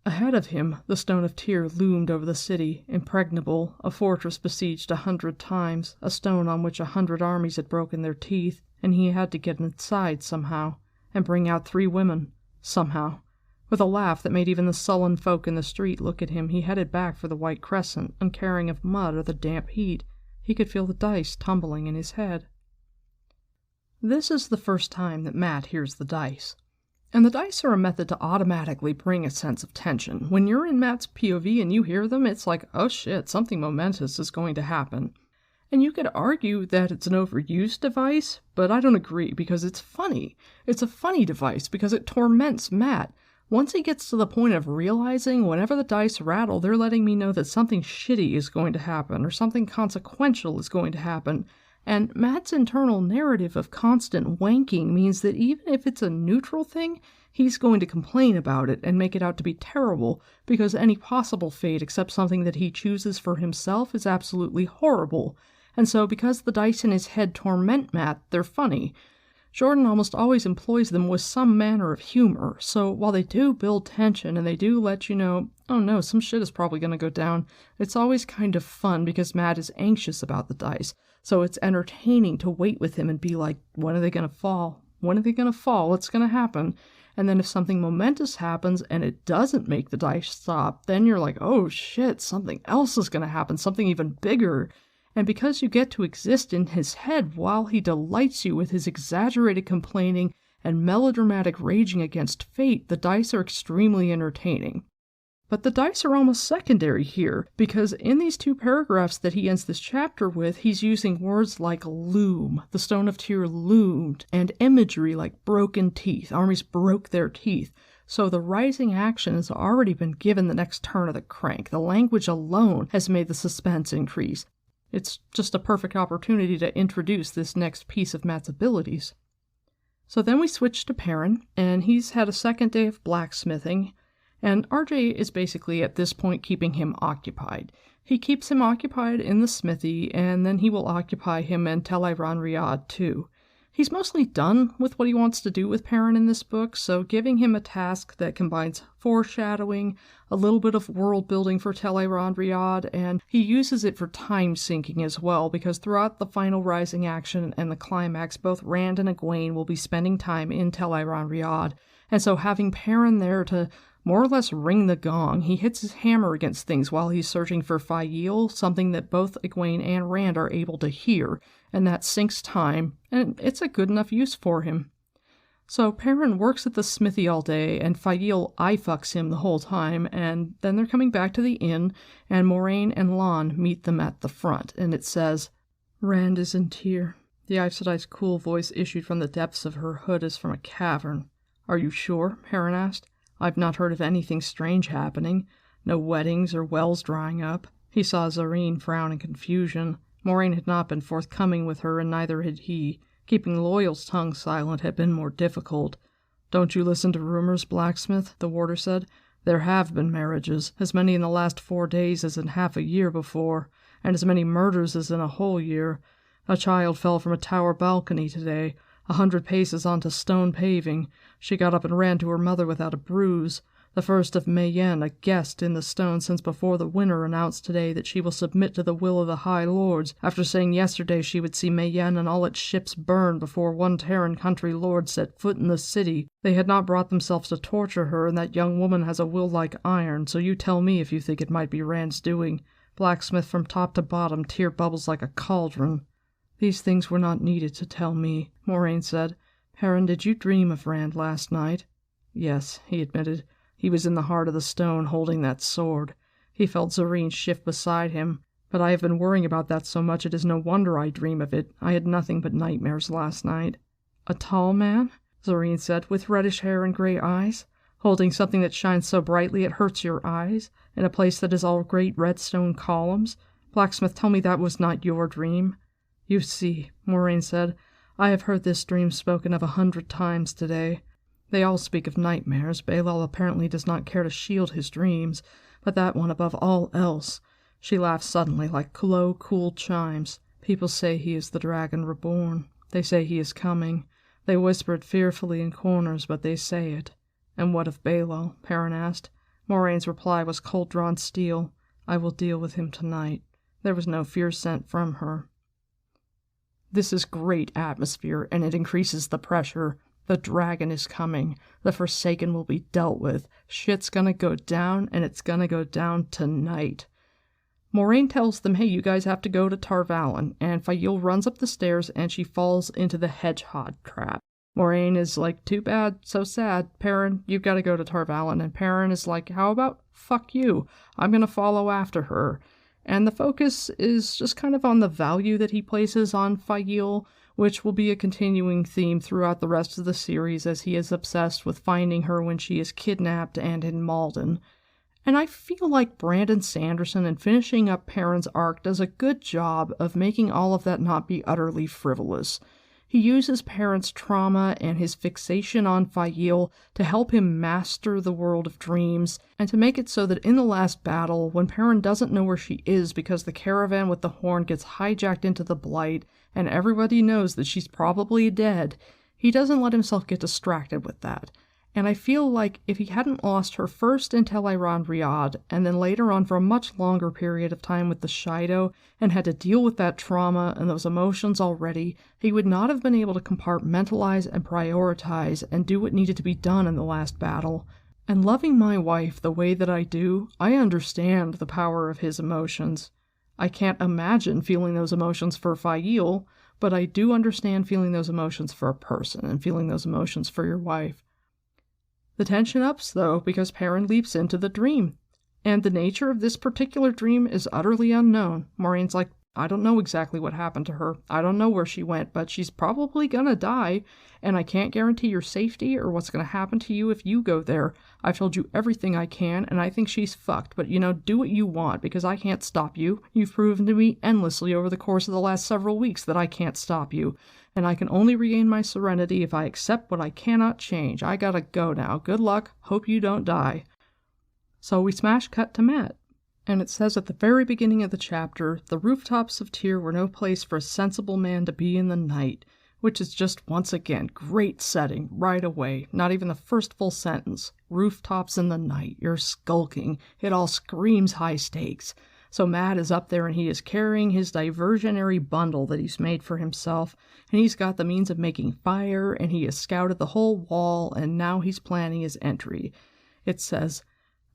"Ahead of him, the Stone of Tyr loomed over the city, impregnable, a fortress besieged 100 times, a stone on which 100 armies had broken their teeth, and he had to get inside somehow, and bring out 3 women, somehow." With a laugh that made even the sullen folk in the street look at him, he headed back for the White Crescent, uncaring of mud or the damp heat. He could feel the dice tumbling in his head. This is the first time that Matt hears the dice. And the dice are a method to automatically bring a sense of tension. When you're in Matt's POV and you hear them, it's like, oh shit, something momentous is going to happen. And you could argue that it's an overused device, but I don't agree, because it's funny. It's a funny device because it torments Matt. Once he gets to the point of realizing whenever the dice rattle, they're letting me know that something shitty is going to happen or something consequential is going to happen. And Matt's internal narrative of constant wanking means that even if it's a neutral thing, he's going to complain about it and make it out to be terrible, because any possible fate except something that he chooses for himself is absolutely horrible. And so because the dice in his head torment Matt, they're funny. Jordan almost always employs them with some manner of humor, so while they do build tension and they do let you know, oh no, some shit is probably going to go down, it's always kind of fun because Matt is anxious about the dice, so it's entertaining to wait with him and be like, when are they going to fall? When are they going to fall? What's going to happen? And then if something momentous happens and it doesn't make the dice stop, then you're like, oh shit, something else is going to happen, something even bigger. And because you get to exist in his head while he delights you with his exaggerated complaining and melodramatic raging against fate, the dice are extremely entertaining. But the dice are almost secondary here, because in these 2 paragraphs that he ends this chapter with, he's using words like loom, the Stone of Tyr loomed, and imagery like broken teeth, armies broke their teeth. So the rising action has already been given the next turn of the crank. The language alone has made the suspense increase. It's just a perfect opportunity to introduce this next piece of Matt's abilities. So then we switch to Perrin, and he's had a second day of blacksmithing, and RJ is basically at this point keeping him occupied. He keeps him occupied in the smithy, and then he will occupy him in Tel Riyadh too. He's mostly done with what he wants to do with Perrin in this book, so giving him a task that combines foreshadowing, a little bit of world building for Tel Riyadh, and he uses it for time sinking as well, because throughout the final rising action and the climax, both Rand and Egwene will be spending time in Tel Riyadh, and so having Perrin there to more or less ring the gong, he hits his hammer against things while he's searching for Fael, something that both Egwene and Rand are able to hear, and that sinks time, and it's a good enough use for him. So Perrin works at the smithy all day, and Fael eye-fucks him the whole time, and then they're coming back to the inn, and Moraine and Lan meet them at the front, and it says, "Rand is in Tyr." The Aes Sedai's cool voice issued from the depths of her hood as from a cavern. "Are you sure?" Perrin asked. "I've not heard of anything strange happening. No weddings or wells drying up." He saw Zareen frown in confusion. Moraine had not been forthcoming with her, and neither had he. Keeping Loyal's tongue silent had been more difficult. "Don't you listen to rumors, blacksmith?" the warder said. "There have been marriages, as many in the last 4 days as in half a year before, and as many murders as in a whole year. A child fell from a tower balcony today, 100 paces onto stone paving. She got up and ran to her mother without a bruise. The first of Mayenne, a guest in the stone since before the winter, announced today that she will submit to the will of the High Lords, after saying yesterday she would see Mayenne and all its ships burn before one Terran country lord set foot in the city. They had not brought themselves to torture her, and that young woman has a will like iron, so you tell me if you think it might be Rand's doing. Blacksmith, from top to bottom, Tyr bubbles like a cauldron." "These things were not needed to tell me," Moraine said. "Perrin, did you dream of Rand last night?" "Yes," he admitted. "He was in the heart of the stone, holding that sword." He felt Zareen shift beside him. "But I have been worrying about that so much it is no wonder I dream of it. I had nothing but nightmares last night." "A tall man?" Zareen said, "with reddish hair and gray eyes?" Holding something that shines so brightly it hurts your eyes, in a place that is all great red stone columns? Blacksmith, tell me that was not your dream." "You see," Moraine said, "I have heard this dream spoken of 100 times today. They all speak of nightmares. Balal apparently does not care to shield his dreams, but that one above all else." She laughed suddenly like low, cool chimes. "People say he is the Dragon Reborn. They say he is coming. They whisper it fearfully in corners, but they say it." "And what of Balal?" Perrin asked. Moraine's reply was cold-drawn steel. "I will deal with him tonight." There was no fear sent from her. This is great atmosphere, and it increases the pressure. The dragon is coming. The Forsaken will be dealt with. Shit's gonna go down, and it's gonna go down tonight. Moraine tells them, hey, you guys have to go to Tarvalon, and Faile runs up the stairs, and she falls into the hedgehog trap. Moraine is like, too bad, so sad. Perrin, you've got to go to Tarvalon. And Perrin is like, how about fuck you? I'm gonna follow after her. And the focus is just kind of on the value that he places on Faile, which will be a continuing theme throughout the rest of the series as he is obsessed with finding her when she is kidnapped and in Malden. And I feel like Brandon Sanderson in finishing up Perrin's arc does a good job of making all of that not be utterly frivolous. He uses Perrin's trauma and his fixation on Faile to help him master the world of dreams, and to make it so that in the last battle, when Perrin doesn't know where she is because the caravan with the horn gets hijacked into the Blight, and everybody knows that she's probably dead, he doesn't let himself get distracted with that. And I feel like if he hadn't lost her first in Tel Riyadh, and then later on for a much longer period of time with the Shido, and had to deal with that trauma and those emotions already, he would not have been able to compartmentalize and prioritize and do what needed to be done in the last battle. And loving my wife the way that I do, I understand the power of his emotions. I can't imagine feeling those emotions for Faile, but I do understand feeling those emotions for a person and feeling those emotions for your wife. The tension ups, though, because Perrin leaps into the dream. And the nature of this particular dream is utterly unknown. Moraine's like, I don't know exactly what happened to her. I don't know where she went, but she's probably gonna die, and I can't guarantee your safety or what's gonna happen to you if you go there. I've told you everything I can, and I think she's fucked, but do what you want, because I can't stop you. You've proven to me endlessly over the course of the last several weeks that I can't stop you. And I can only regain my serenity if I accept what I cannot change. I gotta go now. Good luck. Hope you don't die. So we smash cut to Matt. And it says at the very beginning of the chapter, the rooftops of Tyr were no place for a sensible man to be in the night, which is just, once again, great setting right away. Not even the first full sentence. Rooftops in the night. You're skulking. It all screams high stakes. So Matt is up there and he is carrying his diversionary bundle that he's made for himself, and he's got the means of making fire, and he has scouted the whole wall, and now he's planning his entry. It says,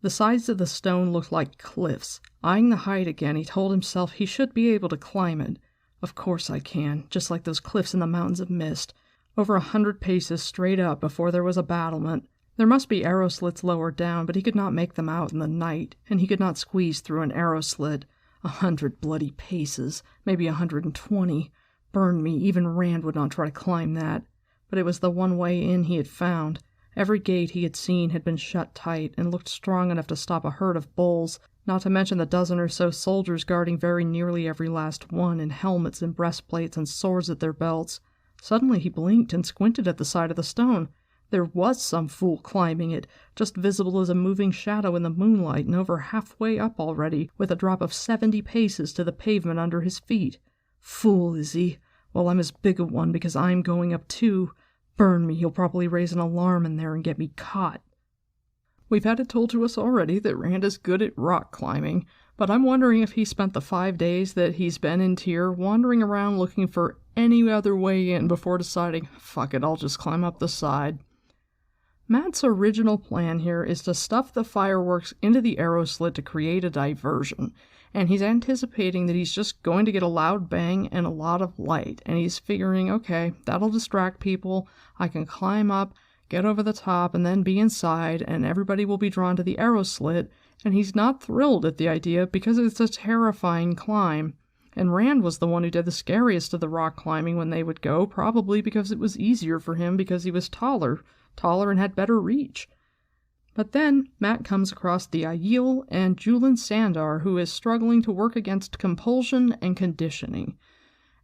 the sides of the stone looked like cliffs. Eyeing the height again, he told himself he should be able to climb it. Of course I can, just like those cliffs in the Mountains of Mist. Over 100 paces straight up before there was a battlement. There must be arrow slits lower down, but he could not make them out in the night, and he could not squeeze through an arrow slit. 100 bloody paces, maybe 120. Burn me, even Rand would not try to climb that. But it was the one way in he had found. Every gate he had seen had been shut tight, and looked strong enough to stop a herd of bulls, not to mention the dozen or so soldiers guarding very nearly every last one, in helmets and breastplates and swords at their belts. Suddenly he blinked and squinted at the side of the stone. There was some fool climbing it, just visible as a moving shadow in the moonlight, and over halfway up already, with a drop of 70 paces to the pavement under his feet. Fool, is he? Well, I'm as big a one because I'm going up too. Burn me, he'll probably raise an alarm in there and get me caught. We've had it told to us already that Rand is good at rock climbing, but I'm wondering if he spent the 5 days that he's been in Tyr wandering around looking for any other way in before deciding, fuck it, I'll just climb up the side. Matt's original plan here is to stuff the fireworks into the arrow slit to create a diversion, and he's anticipating that he's just going to get a loud bang and a lot of light, and he's figuring, okay, that'll distract people, I can climb up, get over the top, and then be inside, and everybody will be drawn to the arrow slit, and he's not thrilled at the idea because it's a terrifying climb. And Rand was the one who did the scariest of the rock climbing when they would go, probably because it was easier for him because he was taller and had better reach. But then Matt comes across the Aiel and Julian Sandar, who is struggling to work against compulsion and conditioning.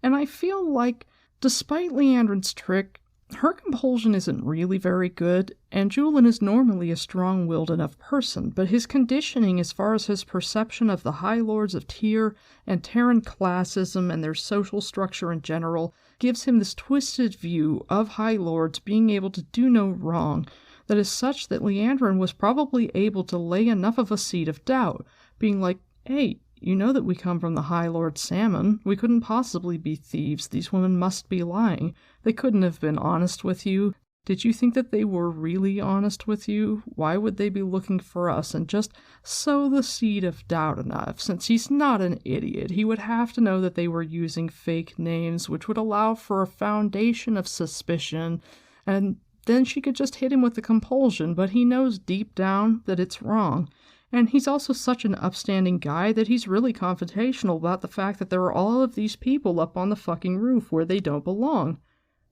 And I feel like, despite Leandrin's trick, her compulsion isn't really very good, and Julian is normally a strong-willed enough person, but his conditioning as far as his perception of the High Lords of Tyr and Terran classism and their social structure in general gives him this twisted view of High Lords being able to do no wrong that is such that Leandrin was probably able to lay enough of a seed of doubt, being like, hey, you know that we come from the High Lord Salmon. We couldn't possibly be thieves. These women must be lying. They couldn't have been honest with you. Did you think that they were really honest with you? Why would they be looking for us? And just sow the seed of doubt enough. Since he's not an idiot, he would have to know that they were using fake names, which would allow for a foundation of suspicion, and then she could just hit him with the compulsion, but he knows deep down that it's wrong. And he's also such an upstanding guy that he's really confrontational about the fact that there are all of these people up on the fucking roof where they don't belong.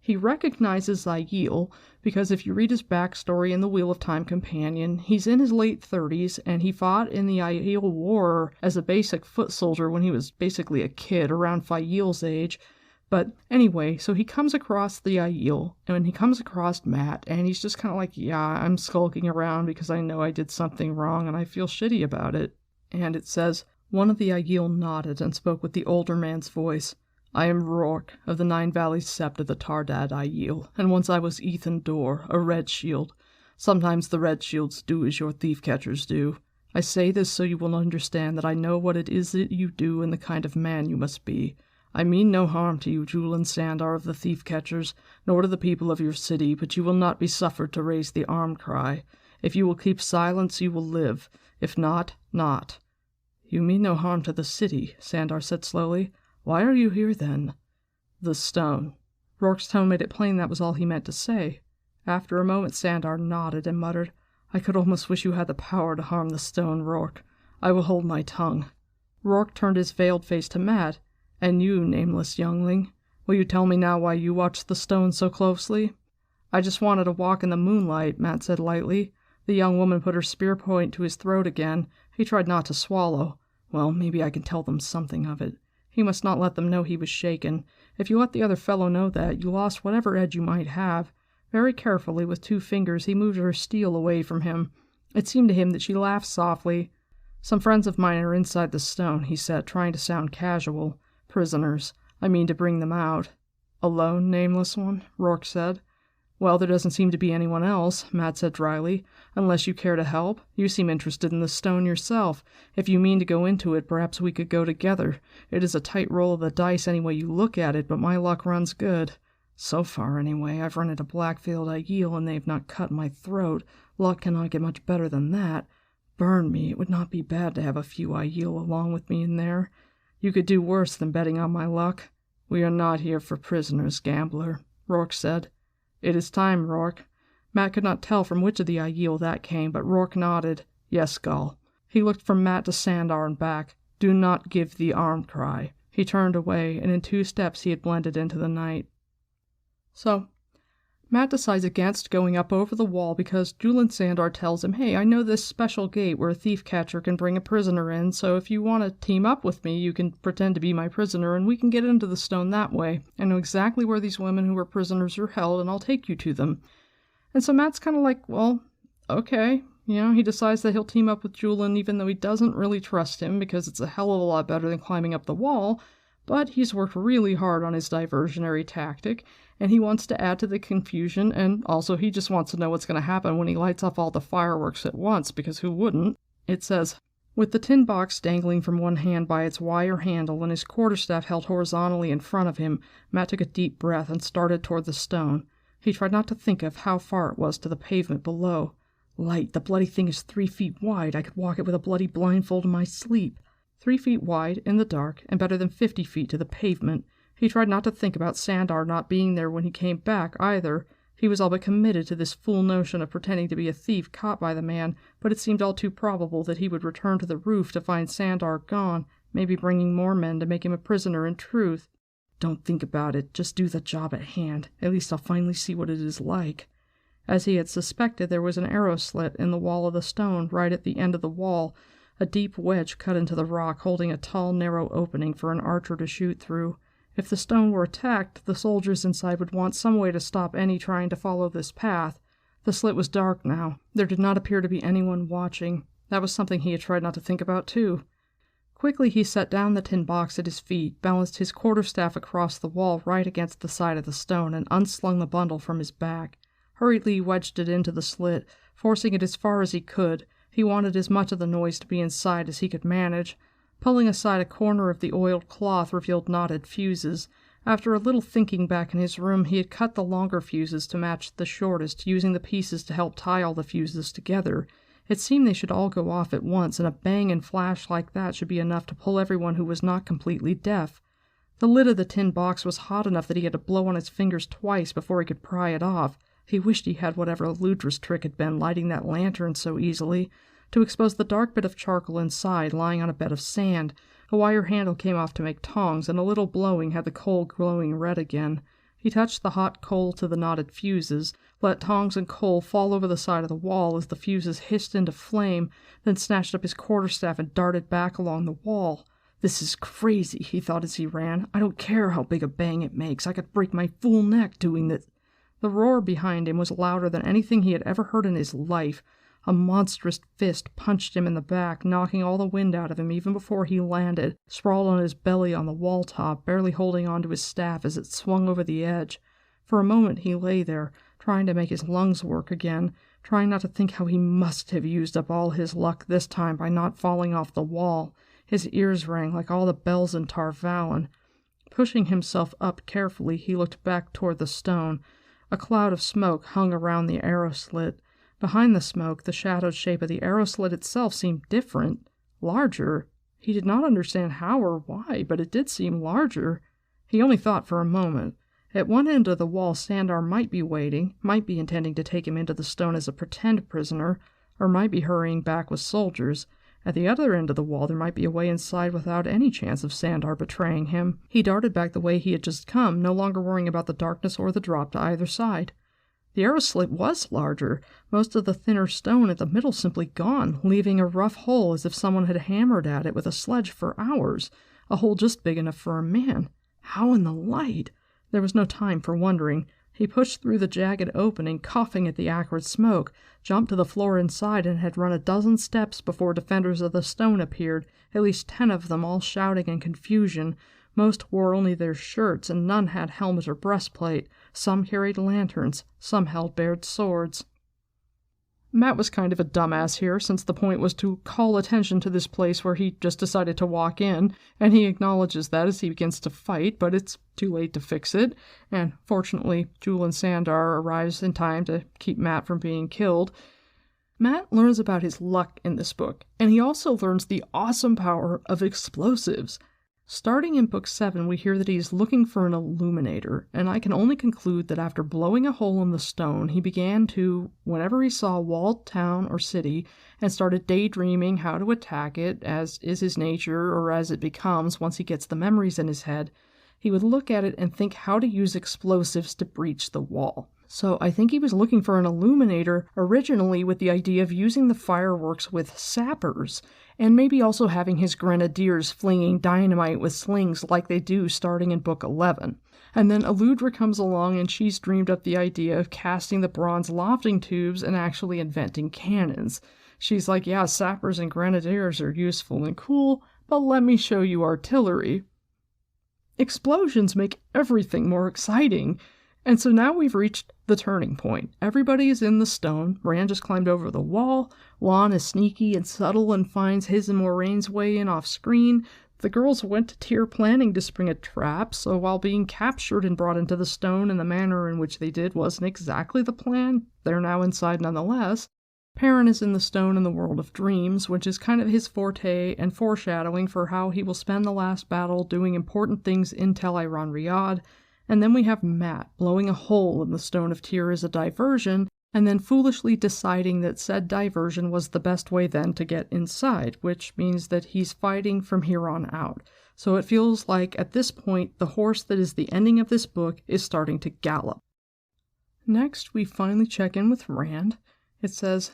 He recognizes Aiel because if you read his backstory in the Wheel of Time Companion, he's in his late 30s and he fought in the Aiel War as a basic foot soldier when he was basically a kid around Fael's age. But anyway, so he comes across the Aiel, and he comes across Matt, and he's just kind of like, yeah, I'm skulking around because I know I did something wrong, and I feel shitty about it. And it says, one of the Aiel nodded and spoke with the older man's voice. I am Rourke, of the Nine Valleys Sept of the Tardad Aiel, and once I was Ethan Dor, a Red Shield. Sometimes the Red Shields do as your thief-catchers do. I say this so you will understand that I know what it is that you do and the kind of man you must be. I mean no harm to you, Julian Sandar of the thief-catchers, nor to the people of your city, but you will not be suffered to raise the arm cry. If you will keep silence, you will live. If not, not. You mean no harm to the city, Sandar said slowly. Why are you here, then? The stone. Rourke's tone made it plain that was all he meant to say. After a moment, Sandar nodded and muttered, I could almost wish you had the power to harm the stone, Rourke. I will hold my tongue. Rourke turned his veiled face to Matt. And you, nameless youngling, will you tell me now why you watched the stone so closely? I just wanted to walk in the moonlight, Matt said lightly. The young woman put her spear point to his throat again. He tried not to swallow. Well, maybe I can tell them something of it. He must not let them know he was shaken. If you let the other fellow know that, you lost whatever edge you might have. Very carefully, with 2 fingers, he moved her steel away from him. It seemed to him that she laughed softly. Some friends of mine are inside the stone, he said, trying to sound casual. Prisoners. I mean to bring them out. Alone, nameless one? Rourke said. Well, there doesn't seem to be anyone else, Matt said dryly. Unless you care to help. You seem interested in the stone yourself. If you mean to go into it, perhaps we could go together. It is a tight roll of the dice any way you look at it, but my luck runs good. So far, anyway, I've run into Black-veiled Aiel, and they've not cut my throat. Luck cannot get much better than that. Burn me, it would not be bad to have a few Aiel along with me in there. You could do worse than betting on my luck. We are not here for prisoners, gambler, Rourke said. It is time, Rourke. Matt could not tell from which of the Aiel that came, but Rourke nodded. Yes, Gull. He looked from Matt to Sandar and back. Do not give the arm cry. He turned away, and in 2 steps he had blended into the night. So, Matt decides against going up over the wall because Julian Sandar tells him, hey, I know this special gate where a thief-catcher can bring a prisoner in, so if you want to team up with me, you can pretend to be my prisoner and we can get into the stone that way. I know exactly where these women who are prisoners are held and I'll take you to them. And so Matt's kind of like, well, okay. You know, he decides that he'll team up with Julian even though he doesn't really trust him because it's a hell of a lot better than climbing up the wall, but he's worked really hard on his diversionary tactic, and he wants to add to the confusion, and also he just wants to know what's going to happen when he lights off all the fireworks at once, because who wouldn't? It says, with the tin box dangling from one hand by its wire handle and his quarterstaff held horizontally in front of him, Matt took a deep breath and started toward the stone. He tried not to think of how far it was to the pavement below. Light, the bloody thing is 3 feet wide. I could walk it with a bloody blindfold in my sleep. 3 feet wide, in the dark, and better than 50 feet to the pavement. He tried not to think about Sandar not being there when he came back, either. He was all but committed to this fool notion of pretending to be a thief caught by the man, but it seemed all too probable that he would return to the roof to find Sandar gone, maybe bringing more men to make him a prisoner in truth. Don't think about it. Just do the job at hand. At least I'll finally see what it is like. As he had suspected, there was an arrow slit in the wall of the stone right at the end of the wall, a deep wedge cut into the rock holding a tall, narrow opening for an archer to shoot through. If the stone were attacked, the soldiers inside would want some way to stop any trying to follow this path. The slit was dark now. There did not appear to be anyone watching. That was something he had tried not to think about, too. Quickly he set down the tin box at his feet, balanced his quarterstaff across the wall right against the side of the stone, and unslung the bundle from his back. Hurriedly wedged it into the slit, forcing it as far as he could. He wanted as much of the noise to be inside as he could manage. Pulling aside a corner of the oiled cloth revealed knotted fuses. After a little thinking back in his room, he had cut the longer fuses to match the shortest, using the pieces to help tie all the fuses together. It seemed they should all go off at once, and a bang and flash like that should be enough to pull everyone who was not completely deaf. The lid of the tin box was hot enough that he had to blow on his fingers twice before he could pry it off. He wished he had whatever Ludra's trick had been, lighting that lantern so easily, to expose the dark bit of charcoal inside, lying on a bed of sand. A wire handle came off to make tongs, and a little blowing had the coal glowing red again. He touched the hot coal to the knotted fuses, let tongs and coal fall over the side of the wall as the fuses hissed into flame, then snatched up his quarterstaff and darted back along the wall. "This is crazy," he thought as he ran. "I don't care how big a bang it makes. I could break my fool neck doing this." The roar behind him was louder than anything he had ever heard in his life. A monstrous fist punched him in the back, knocking all the wind out of him even before he landed, sprawled on his belly on the wall top, barely holding onto his staff as it swung over the edge. For a moment he lay there, trying to make his lungs work again, trying not to think how he must have used up all his luck this time by not falling off the wall. His ears rang like all the bells in Tarvalin. Pushing himself up carefully, he looked back toward the stone. A cloud of smoke hung around the arrow slit. Behind the smoke, the shadowed shape of the arrow slit itself seemed different, larger. He did not understand how or why, but it did seem larger. He only thought for a moment. At one end of the wall, Sandar might be waiting, might be intending to take him into the stone as a pretend prisoner, or might be hurrying back with soldiers. At the other end of the wall, there might be a way inside without any chance of Sandar betraying him. He darted back the way he had just come, no longer worrying about the darkness or the drop to either side. The arrow slit was larger, most of the thinner stone at the middle simply gone, leaving a rough hole as if someone had hammered at it with a sledge for hours, a hole just big enough for a man. How in the light? There was no time for wondering. He pushed through the jagged opening, coughing at the acrid smoke, jumped to the floor inside, and had run a dozen steps before defenders of the stone appeared, at least 10 of them, all shouting in confusion. Most wore only their shirts, and none had helmet or breastplate. Some carried lanterns, some held bared swords. Matt was kind of a dumbass here, since the point was to call attention to this place where he just decided to walk in, and he acknowledges that as he begins to fight, but it's too late to fix it, and fortunately Jewel and Sandar arrives in time to keep Matt from being killed. Matt learns about his luck in this book, and he also learns the awesome power of explosives. Starting in Book 7, we hear that he is looking for an illuminator, and I can only conclude that after blowing a hole in the stone, he began to, whenever he saw a walled town or city, and started daydreaming how to attack it, as is his nature or as it becomes once he gets the memories in his head, he would look at it and think how to use explosives to breach the wall. So I think he was looking for an illuminator originally with the idea of using the fireworks with sappers, and maybe also having his grenadiers flinging dynamite with slings like they do starting in Book 11. And then Eludra comes along and she's dreamed up the idea of casting the bronze lofting tubes and actually inventing cannons. She's like, yeah, sappers and grenadiers are useful and cool, but let me show you artillery. Explosions make everything more exciting. And so now we've reached the turning point. Everybody is in the stone. Rand just climbed over the wall. Lon is sneaky and subtle and finds his and Moraine's way in off screen. The girls went to Tyr planning to spring a trap, so while being captured and brought into the stone in the manner in which they did wasn't exactly the plan, they're now inside nonetheless. Perrin is in the stone in the world of dreams, which is kind of his forte and foreshadowing for how he will spend the last battle doing important things in Tel Iran Riyadh. And then we have Matt blowing a hole in the Stone of Tyr as a diversion, and then foolishly deciding that said diversion was the best way then to get inside, which means that he's fighting from here on out. So it feels like at this point the horse that is the ending of this book is starting to gallop. Next, we finally check in with Rand. It says,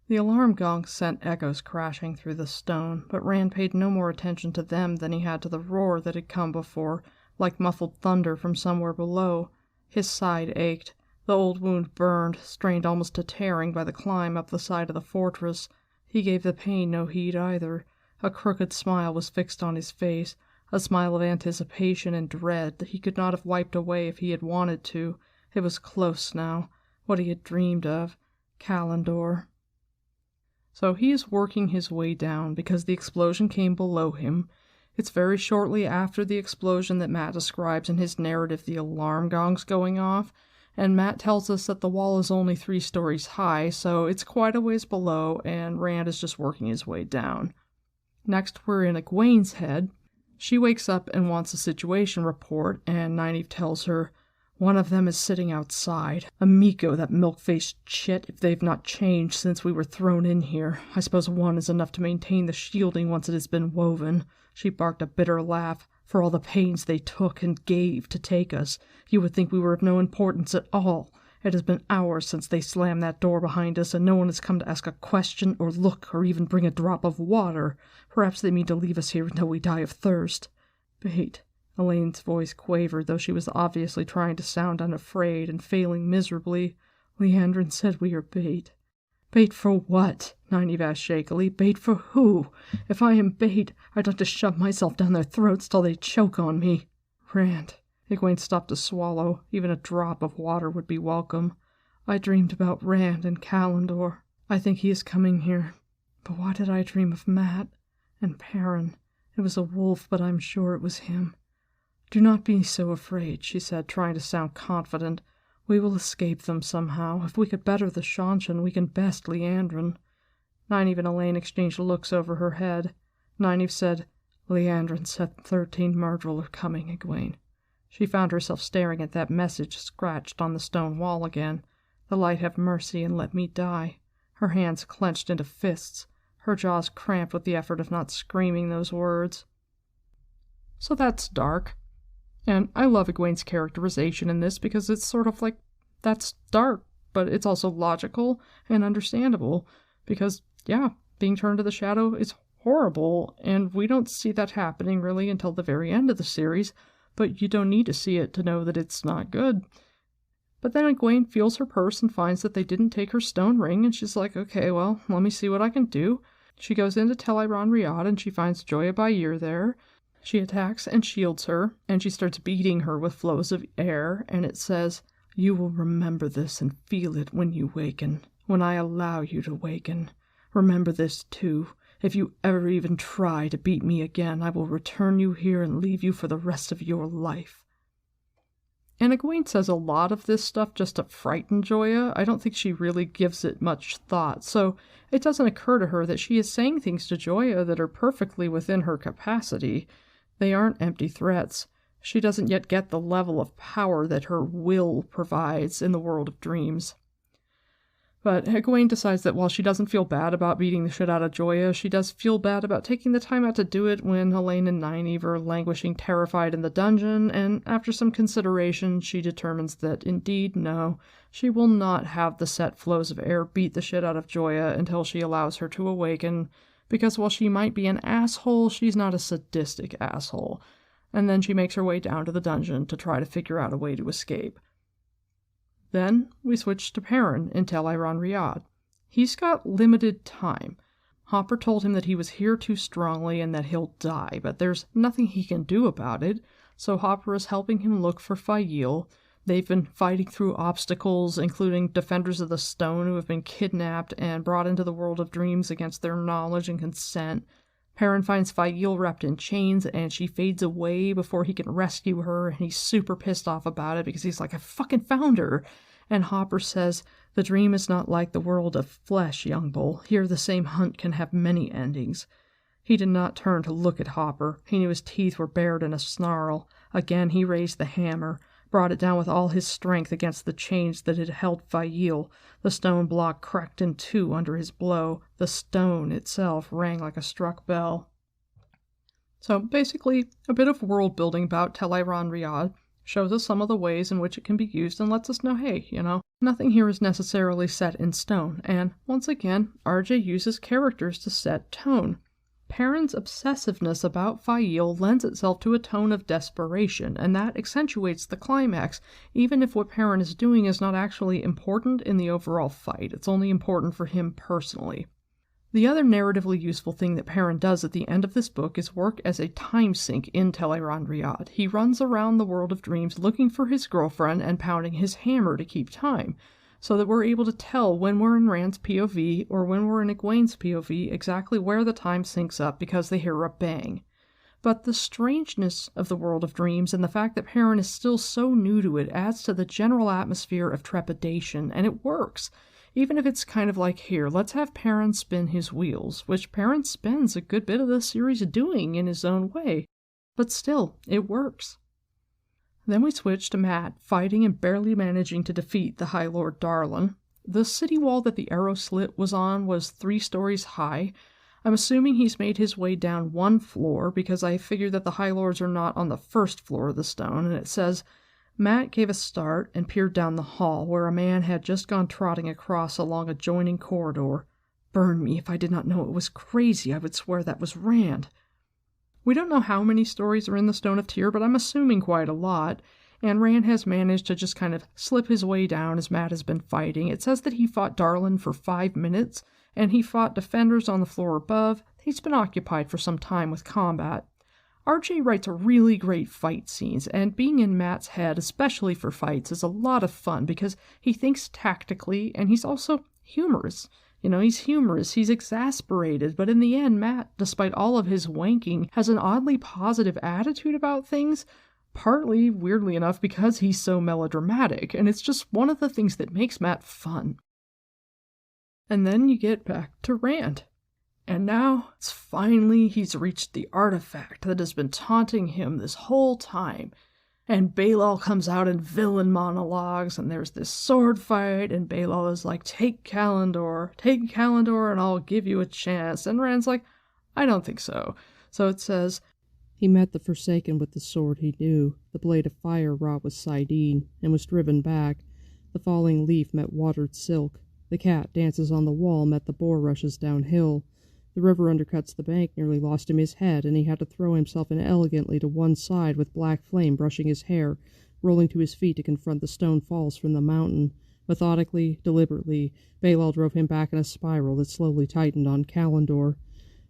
the alarm gong sent echoes crashing through the stone, but Rand paid no more attention to them than he had to the roar that had come before, like muffled thunder from somewhere below. His side ached. The old wound burned, strained almost to tearing by the climb up the side of the fortress. He gave the pain no heed either. A crooked smile was fixed on his face, a smile of anticipation and dread that he could not have wiped away if he had wanted to. It was close now, what he had dreamed of. Callandor. So he is working his way down because the explosion came below him. It's very shortly after the explosion that Matt describes in his narrative the alarm gongs going off, and Matt tells us that the wall is only 3 stories high, so it's quite a ways below, and Rand is just working his way down. Next, we're in Egwene's head. She wakes up and wants a situation report, and Nynaeve tells her, one of them is sitting outside. A Miko, that milk-faced chit, if they've not changed since we were thrown in here. I suppose one is enough to maintain the shielding once it has been woven. She barked a bitter laugh. For all the pains they took and gave to take us, you would think we were of no importance at all. It has been hours since they slammed that door behind us, and no one has come to ask a question or look or even bring a drop of water. Perhaps they mean to leave us here until we die of thirst. Bait. Elaine's voice quavered, though she was obviously trying to sound unafraid and failing miserably. Liandrin said we are bait. Bait for what? Nynaeve asked shakily. Bait for who? If I am bait, I'd like to shove myself down their throats till they choke on me. Rand. Egwene stopped to swallow. Even a drop of water would be welcome. I dreamed about Rand and Callandor. I think he is coming here. But why did I dream of Matt? And Perrin. It was a wolf, but I'm sure it was him. Do not be so afraid, she said, trying to sound confident. We will escape them somehow. If we could better the Seanchan, we can best Liandrin. Nynaeve and Elaine exchanged looks over her head. Nynaeve said, Liandrin said 13 Myrddraal are coming, Egwene. She found herself staring at that message scratched on the stone wall again. The light have mercy and let me die. Her hands clenched into fists. Her jaws cramped with the effort of not screaming those words. So that's dark. And I love Egwene's characterization in this because it's sort of like, that's dark, but it's also logical and understandable. Because, yeah, being turned to the shadow is horrible, and we don't see that happening really until the very end of the series, but you don't need to see it to know that it's not good. But then Egwene feels her purse and finds that they didn't take her stone ring, and she's like, okay, well, let me see what I can do. She goes into Tel'aran Riyadh, and she finds Joya Bayir there. She attacks and shields her, and she starts beating her with flows of air, and it says, you will remember this and feel it when you waken, when I allow you to waken. Remember this, too. If you ever even try to beat me again, I will return you here and leave you for the rest of your life. And Egwene says a lot of this stuff just to frighten Joya. I don't think she really gives it much thought, so it doesn't occur to her that she is saying things to Joya that are perfectly within her capacity. They aren't empty threats. She doesn't yet get the level of power that her will provides in the world of dreams. But Egwene decides that while she doesn't feel bad about beating the shit out of Joya, she does feel bad about taking the time out to do it when Elaine and Nynaeve are languishing terrified in the dungeon, and after some consideration, she determines that indeed, no, she will not have the set flows of air beat the shit out of Joya until she allows her to awaken, because while she might be an asshole, she's not a sadistic asshole. And then she makes her way down to the dungeon to try to figure out a way to escape. Then we switch to Perrin in Tel'aran Riyadh. He's got limited time. Hopper told him that he was here too strongly and that he'll die, but there's nothing he can do about it, so Hopper is helping him look for Fail. They've been fighting through obstacles, including Defenders of the Stone who have been kidnapped and brought into the world of dreams against their knowledge and consent. Perrin finds Fail wrapped in chains, and she fades away before he can rescue her, and he's super pissed off about it because he's like, I fucking found her! And Hopper says, the dream is not like the world of flesh, young bull. Here the same hunt can have many endings. He did not turn to look at Hopper. He knew his teeth were bared in a snarl. Again he raised the hammer, brought it down with all his strength against the chains that had held Fail. The stone block cracked in two under his blow. The stone itself rang like a struck bell. So basically, a bit of world building about Tel'aran Riyadh, shows us some of the ways in which it can be used and lets us know, hey, nothing here is necessarily set in stone. And once again, RJ uses characters to set tone. Perrin's obsessiveness about Fail lends itself to a tone of desperation, and that accentuates the climax, even if what Perrin is doing is not actually important in the overall fight. It's only important for him personally. The other narratively useful thing that Perrin does at the end of this book is work as a time sink in Tel'aran'rhiod. He runs around the world of dreams looking for his girlfriend and pounding his hammer to keep time, so that we're able to tell when we're in Rand's POV or when we're in Egwene's POV exactly where the time syncs up because they hear a bang. But the strangeness of the world of dreams and the fact that Perrin is still so new to it adds to the general atmosphere of trepidation, and it works. Even if it's kind of like, here, let's have Perrin spin his wheels, which Perrin spends a good bit of the series doing in his own way. But still, it works. Then we switch to Mat, fighting and barely managing to defeat the High Lord Darlin. The city wall that the arrow slit was on was 3 stories high. I'm assuming he's made his way down 1 floor, because I figure that the High Lords are not on the first floor of the stone, and it says, Mat gave a start and peered down the hall, where a man had just gone trotting across along a joining corridor. Burn me, if I did not know it was crazy, I would swear that was Rand. We don't know how many stories are in the Stone of Tear, but I'm assuming quite a lot, and Rand has managed to just kind of slip his way down as Mat has been fighting. It says that he fought Darlin for 5 minutes, and he fought defenders on the floor above. He's been occupied for some time with combat. RJ writes really great fight scenes, and being in Mat's head, especially for fights, is a lot of fun because he thinks tactically and he's also humorous. He's humorous, he's exasperated, but in the end, Mat, despite all of his wanking, has an oddly positive attitude about things, partly, weirdly enough, because he's so melodramatic, and it's just one of the things that makes Mat fun. And then you get back to Rand. And now, it's finally he's reached the artifact that has been taunting him this whole time. And Balal comes out in villain monologues, and there's this sword fight, and Balal is like, take Callandor, and I'll give you a chance. And Rand's like, I don't think so. So it says, he met the Forsaken with the sword he knew. The blade of fire wrought with Sidene, and was driven back. The falling leaf met watered silk. The cat dances on the wall met the boar rushes downhill. The river undercuts the bank nearly lost him his head, and he had to throw himself inelegantly to one side with black flame brushing his hair, rolling to his feet to confront the stone falls from the mountain. Methodically, deliberately, Balal drove him back in a spiral that slowly tightened on Callandor.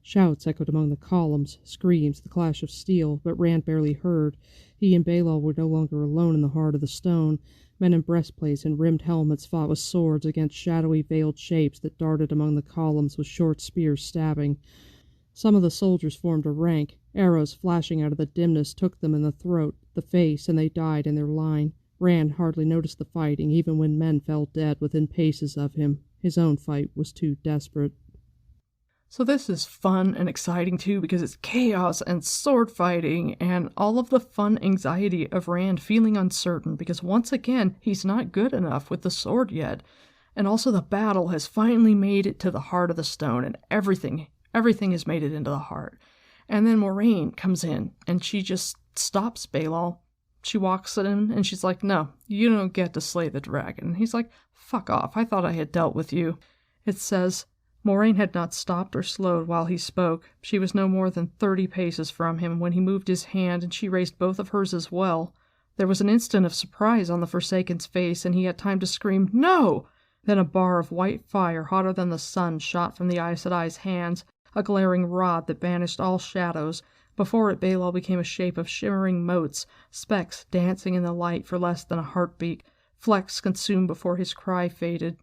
Shouts echoed among the columns, screams, the clash of steel, but Rand barely heard. He and Balal were no longer alone in the heart of the stone. Men in breastplates and rimmed helmets fought with swords against shadowy veiled shapes that darted among the columns with short spears stabbing. Some of the soldiers formed a rank. Arrows flashing out of the dimness took them in the throat, the face, and they died in their line. Rand hardly noticed the fighting, even when men fell dead within paces of him. His own fight was too desperate. So this is fun and exciting too, because it's chaos and sword fighting and all of the fun anxiety of Rand feeling uncertain because once again he's not good enough with the sword yet. And also the battle has finally made it to the heart of the stone, and everything has made it into the heart. And then Moiraine comes in and she just stops Balal. She walks at him and she's like, no, you don't get to slay the dragon. And he's like, fuck off, I thought I had dealt with you. It says, Moiraine had not stopped or slowed while he spoke. She was no more than 30 paces from him when he moved his hand, and she raised both of hers as well. There was an instant of surprise on the Forsaken's face, and he had time to scream, no! Then a bar of white fire hotter than the sun shot from the Aes Sedai's hands, a glaring rod that banished all shadows. Before it, Balal became a shape of shimmering motes, specks dancing in the light for less than a heartbeat, flecks consumed before his cry faded.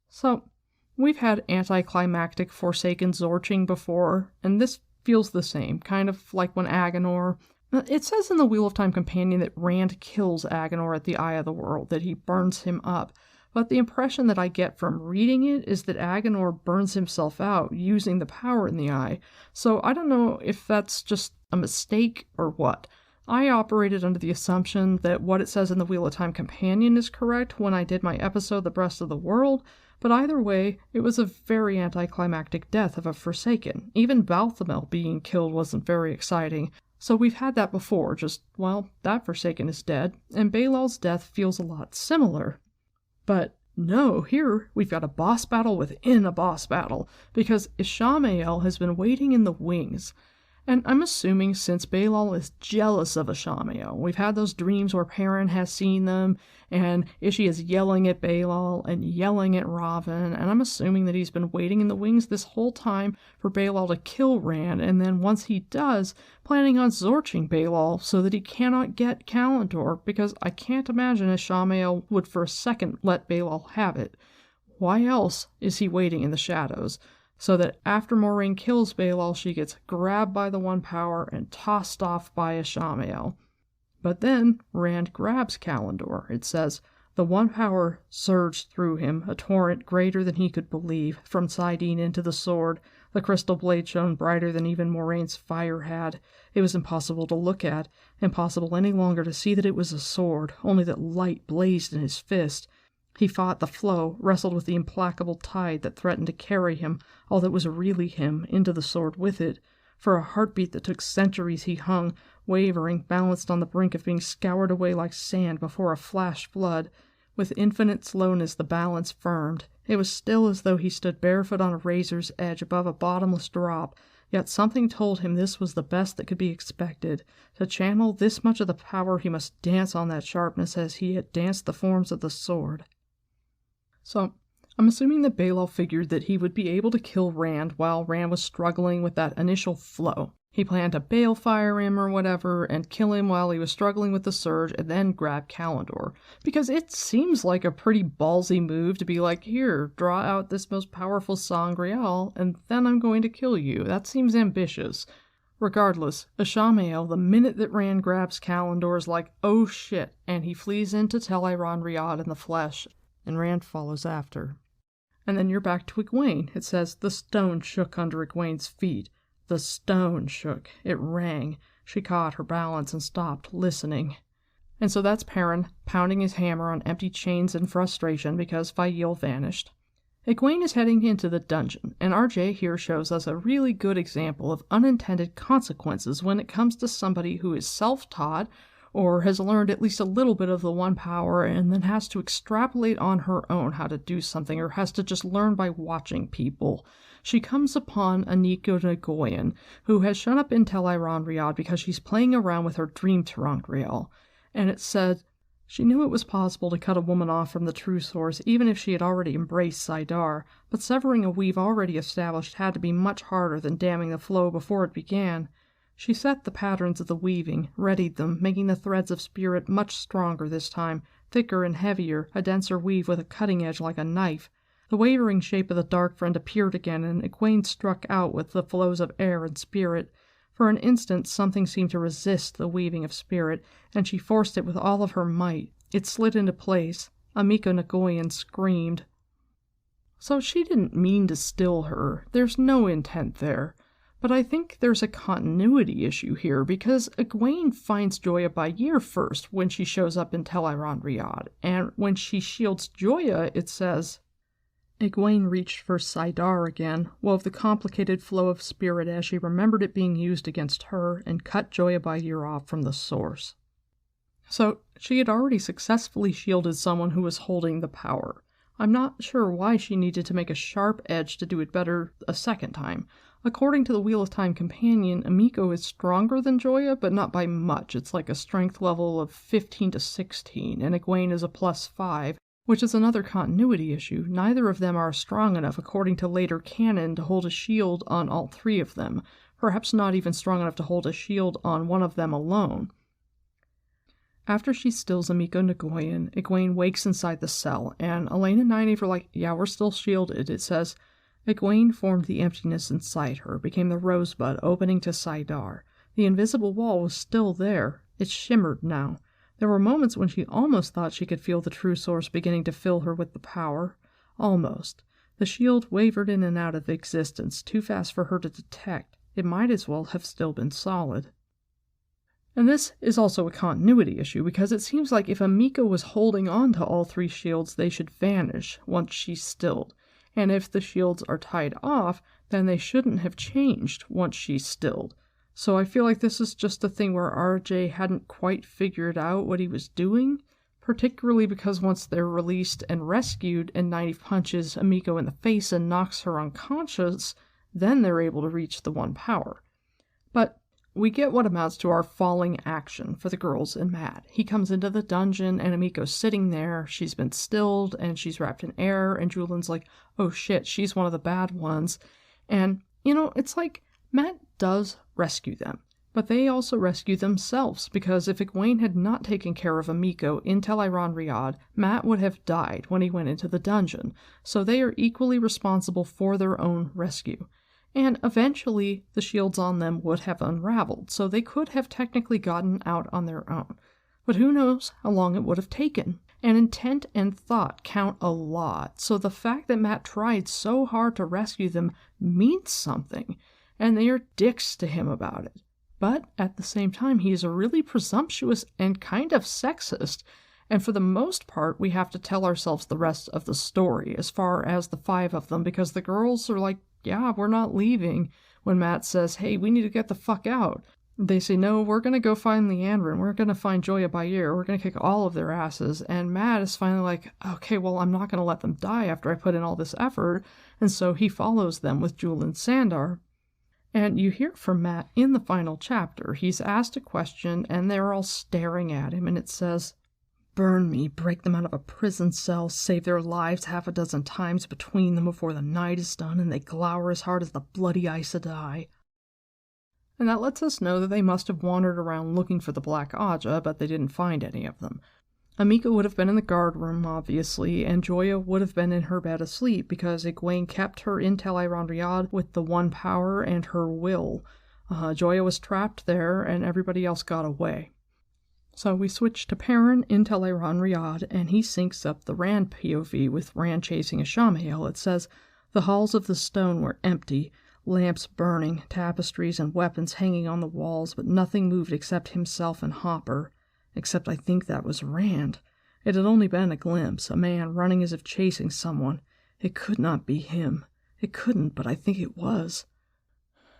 So, we've had anticlimactic Forsaken Zorching before, and this feels the same, kind of like when Agenor... It says in the Wheel of Time Companion that Rand kills Agenor at the Eye of the World, that he burns him up, but the impression that I get from reading it is that Agenor burns himself out using the power in the eye, so I don't know if that's just a mistake or what. I operated under the assumption that what it says in the Wheel of Time Companion is correct when I did my episode The Breast of the World, but either way, it was a very anticlimactic death of a Forsaken. Even Balthamel being killed wasn't very exciting, So we've had that before, that Forsaken is dead, and Balal's death feels a lot similar. But no, here we've got a boss battle within a boss battle, because Ishamael has been waiting in the wings. And I'm assuming since Balal is jealous of Ishamael, we've had those dreams where Perrin has seen them, and Ishi is yelling at Balal and yelling at Raven, and I'm assuming that he's been waiting in the wings this whole time for Balal to kill Rand, and then once he does, planning on zorching Balal so that he cannot get Kalendor, because I can't imagine Ishamael would for a second let Balal have it. Why else is he waiting in the shadows? So that after Moiraine kills Balal, she gets grabbed by the One Power and tossed off by Ishamael. But then Rand grabs Kalendor. It says, "The One Power surged through him, a torrent greater than he could believe, from Sidene into the sword. The crystal blade shone brighter than even Moraine's fire had. It was impossible to look at, impossible any longer to see that it was a sword, only that light blazed in his fist. He fought the flow, wrestled with the implacable tide that threatened to carry him, all that was really him, into the sword with it. For a heartbeat that took centuries he hung, wavering, balanced on the brink of being scoured away like sand before a flash flood. With infinite slowness the balance firmed. It was still as though he stood barefoot on a razor's edge above a bottomless drop, yet something told him this was the best that could be expected. To channel this much of the power he must dance on that sharpness as he had danced the forms of the sword." So, I'm assuming that Balal figured that he would be able to kill Rand while Rand was struggling with that initial flow. He planned to balefire him or whatever and kill him while he was struggling with the surge and then grab Kalendor. Because it seems like a pretty ballsy move to be like, here, draw out this most powerful sangreal and then I'm going to kill you. That seems ambitious. Regardless, Ishamael, the minute that Rand grabs Kalendor, is like, oh shit, and he flees into Tel'aran'rhiod in the flesh, and Rand follows after. And then you're back to Egwene. It says, "The stone shook under Egwene's feet." The stone shook. It rang. She caught her balance and stopped, listening. And so that's Perrin pounding his hammer on empty chains in frustration because Faile vanished. Egwene is heading into the dungeon, and RJ here shows us a really good example of unintended consequences when it comes to somebody who is self-taught or has learned at least a little bit of the One Power and then has to extrapolate on her own how to do something or has to just learn by watching people. She comes upon Aniko Nagoyan, who has shown up in Tel'aran'rhiod because she's playing around with her dream ter'angreal, and it said she knew it was possible to cut a woman off from the true source even if she had already embraced Saidar, but severing a weave already established had to be much harder than damming the flow before it began. She set the patterns of the weaving, readied them, making the threads of spirit much stronger this time, thicker and heavier, a denser weave with a cutting edge like a knife. The wavering shape of the Dark Friend appeared again, and Egwene struck out with the flows of air and spirit. For an instant something seemed to resist the weaving of spirit, and she forced it with all of her might. It slid into place. Aniko Nagoyan screamed. So she didn't mean to still her. There's no intent there. But I think there's a continuity issue here, because Egwene finds Joya Bayir first when she shows up in Tel'aran'rhiod, and when she shields Joya, it says, Egwene reached for Saidar again, wove the complicated flow of spirit as she remembered it being used against her, and cut Joya Bayir off from the source. So she had already successfully shielded someone who was holding the power. I'm not sure why she needed to make a sharp edge to do it better a second time. According to the Wheel of Time companion, Aniko is stronger than Joya, but not by much. It's like a strength level of 15 to 16, and Egwene is a +5, which is another continuity issue. Neither of them are strong enough, according to later canon, to hold a shield on all three of them. Perhaps not even strong enough to hold a shield on one of them alone. After she stills Aniko Nagoyan, Egwene wakes inside the cell, and Elaine and Nynaeve are like, yeah, we're still shielded. It says, Egwene formed the emptiness inside her, became the rosebud opening to Saidar. The invisible wall was still there. It shimmered now. There were moments when she almost thought she could feel the true source beginning to fill her with the power. Almost. The shield wavered in and out of existence, too fast for her to detect. It might as well have still been solid. And this is also a continuity issue, because it seems like if Aniko was holding on to all three shields, they should vanish once she's stilled. And if the shields are tied off, then they shouldn't have changed once she's stilled. So I feel like this is just a thing where RJ hadn't quite figured out what he was doing, particularly because once they're released and rescued and 90 punches Emiko in the face and knocks her unconscious, then they're able to reach the one power. But we get what amounts to our falling action for the girls and Matt. He comes into the dungeon and Emiko's sitting there. She's been stilled and she's wrapped in air, and Julian's like, oh shit, she's one of the bad ones. And, it's like Matt does rescue them, but they also rescue themselves, because if Egwene had not taken care of Emiko in Tel Riyadh, Matt would have died when he went into the dungeon, so they are equally responsible for their own rescue. And eventually the shields on them would have unraveled, so they could have technically gotten out on their own. But who knows how long it would have taken. And intent and thought count a lot, so the fact that Matt tried so hard to rescue them means something, and they are dicks to him about it. But at the same time, he is a really presumptuous and kind of sexist, and for the most part, we have to tell ourselves the rest of the story as far as the 5 of them, because the girls are like, yeah, we're not leaving. When Matt says, hey, we need to get the fuck out, they say, no, we're going to go find Leandrin. We're going to find Joya Bayer. We're going to kick all of their asses. And Matt is finally like, okay, well, I'm not going to let them die after I put in all this effort. And so he follows them with Jewel and Sandar. And you hear from Matt in the final chapter. He's asked a question, and they're all staring at him, and it says, burn me, break them out of a prison cell, save their lives 6 times between them before the night is done, and they glower as hard as the bloody Aes Sedai. And that lets us know that they must have wandered around looking for the Black Aja, but they didn't find any of them. Emiko would have been in the guard room, obviously, and Joya would have been in her bed asleep, because Egwene kept her in Tel Riyadh with the one power and her will. Joya was trapped there, and everybody else got away. So we switch to Perrin in Tel Riyadh, and he syncs up the Rand POV with Rand chasing Ishamael. It says, the halls of the stone were empty, lamps burning, tapestries and weapons hanging on the walls, but nothing moved except himself and Hopper. Except I think that was Rand. It had only been a glimpse, a man running as if chasing someone. It could not be him. It couldn't, but I think it was.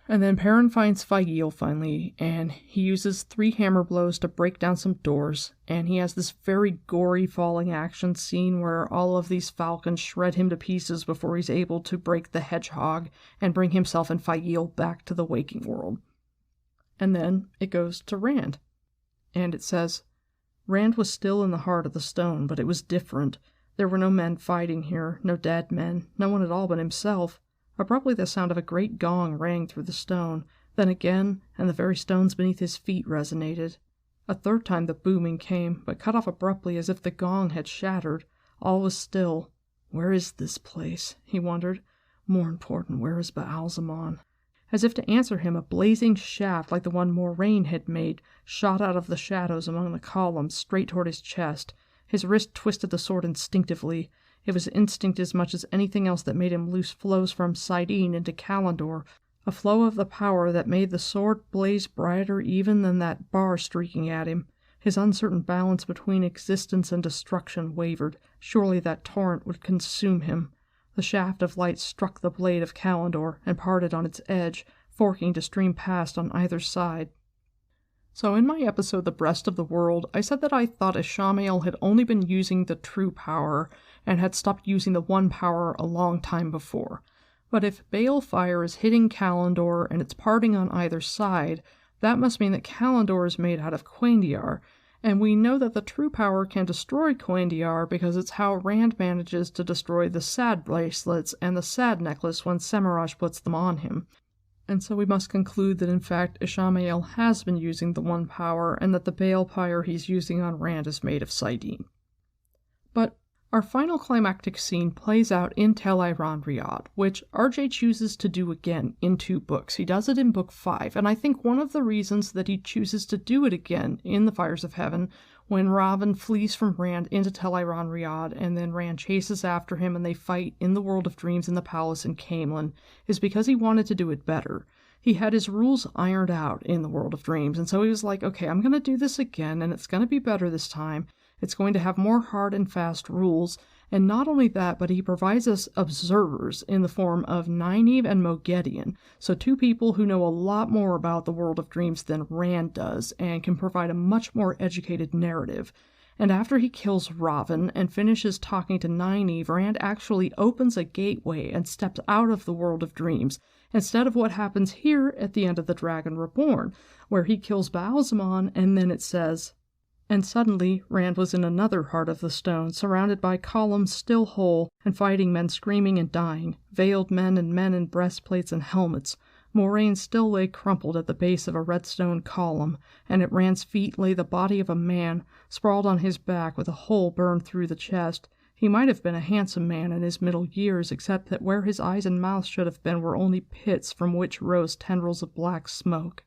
And then Perrin finds Fail finally, and he uses 3 hammer blows to break down some doors, and he has this very gory falling action scene where all of these falcons shred him to pieces before he's able to break the hedgehog and bring himself and Fail back to the waking world. And then it goes to Rand. And it says, Rand was still in the heart of the stone, but it was different. There were no men fighting here, no dead men, no one at all but himself. Abruptly the sound of a great gong rang through the stone, then again, and the very stones beneath his feet resonated. A 3rd time the booming came, but cut off abruptly as if the gong had shattered. All was still. Where is this place? He wondered. More important, where is Baalzamon? As if to answer him, a blazing shaft like the one Moraine had made shot out of the shadows among the columns straight toward his chest. His wrist twisted the sword instinctively. It was instinct as much as anything else that made him loose flows from Sidene into Kalendor, a flow of the power that made the sword blaze brighter even than that bar streaking at him. His uncertain balance between existence and destruction wavered. Surely that torrent would consume him. The shaft of light struck the blade of Kalendor and parted on its edge, forking to stream past on either side. So in my episode The Breast of the World, I said that I thought Ishamael had only been using the true power and had stopped using the one power a long time before. But if Balefire is hitting Kalendor and it's parting on either side, that must mean that Kalendor is made out of Quaindiar, and we know that the true power can destroy Quaindiar because it's how Rand manages to destroy the Sad bracelets and the Sad necklace when Semiraj puts them on him. And so we must conclude that in fact Ishamael has been using the one power and that the Balefire he's using on Rand is made of Sidene. But our final climactic scene plays out in Tel Riyadh, which RJ chooses to do again in 2 books. He does it in book 5, and I think one of the reasons that he chooses to do it again in The Fires of Heaven, when Ravin flees from Rand into Tel Riyadh, and then Rand chases after him and they fight in the World of Dreams in the palace in Camelin, is because he wanted to do it better. He had his rules ironed out in the World of Dreams, and so he was like, okay, I'm going to do this again, and it's going to be better this time. It's going to have more hard and fast rules, And not only that, but he provides us observers in the form of Nynaeve and Moghedien, so two people who know a lot more about the world of dreams than Rand does, and can provide a much more educated narrative. And after he kills Ravn and finishes talking to Nynaeve, Rand actually opens a gateway and steps out of the world of dreams, instead of what happens here at the end of The Dragon Reborn, where he kills Baalzamon and then it says, "And suddenly Rand was in another heart of the stone, surrounded by columns still whole, and fighting men screaming and dying, veiled men and men in breastplates and helmets. Moraine still lay crumpled at the base of a red stone column, and at Rand's feet lay the body of a man, sprawled on his back with a hole burned through the chest. He might have been a handsome man in his middle years, except that where his eyes and mouth should have been were only pits from which rose tendrils of black smoke."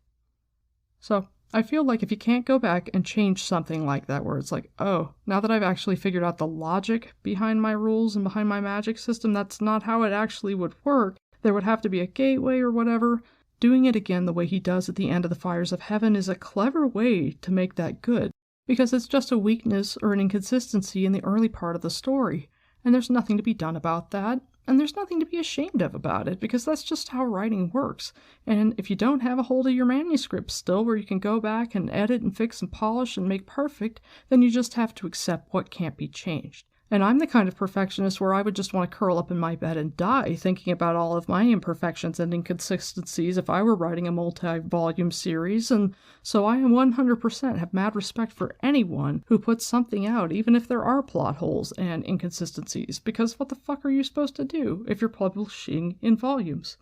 So I feel like if you can't go back and change something like that, where it's like, oh, now that I've actually figured out the logic behind my rules and behind my magic system, that's not how it actually would work, there would have to be a gateway or whatever. Doing it again the way he does at the end of the Fires of Heaven is a clever way to make that good, because it's just a weakness or an inconsistency in the early part of the story, and there's nothing to be done about that. And there's nothing to be ashamed of about it, because that's just how writing works. And if you don't have a hold of your manuscript still where you can go back and edit and fix and polish and make perfect, then you just have to accept what can't be changed. And I'm the kind of perfectionist where I would just want to curl up in my bed and die thinking about all of my imperfections and inconsistencies if I were writing a multi-volume series, and so I 100% have mad respect for anyone who puts something out, even if there are plot holes and inconsistencies, because what the fuck are you supposed to do if you're publishing in volumes?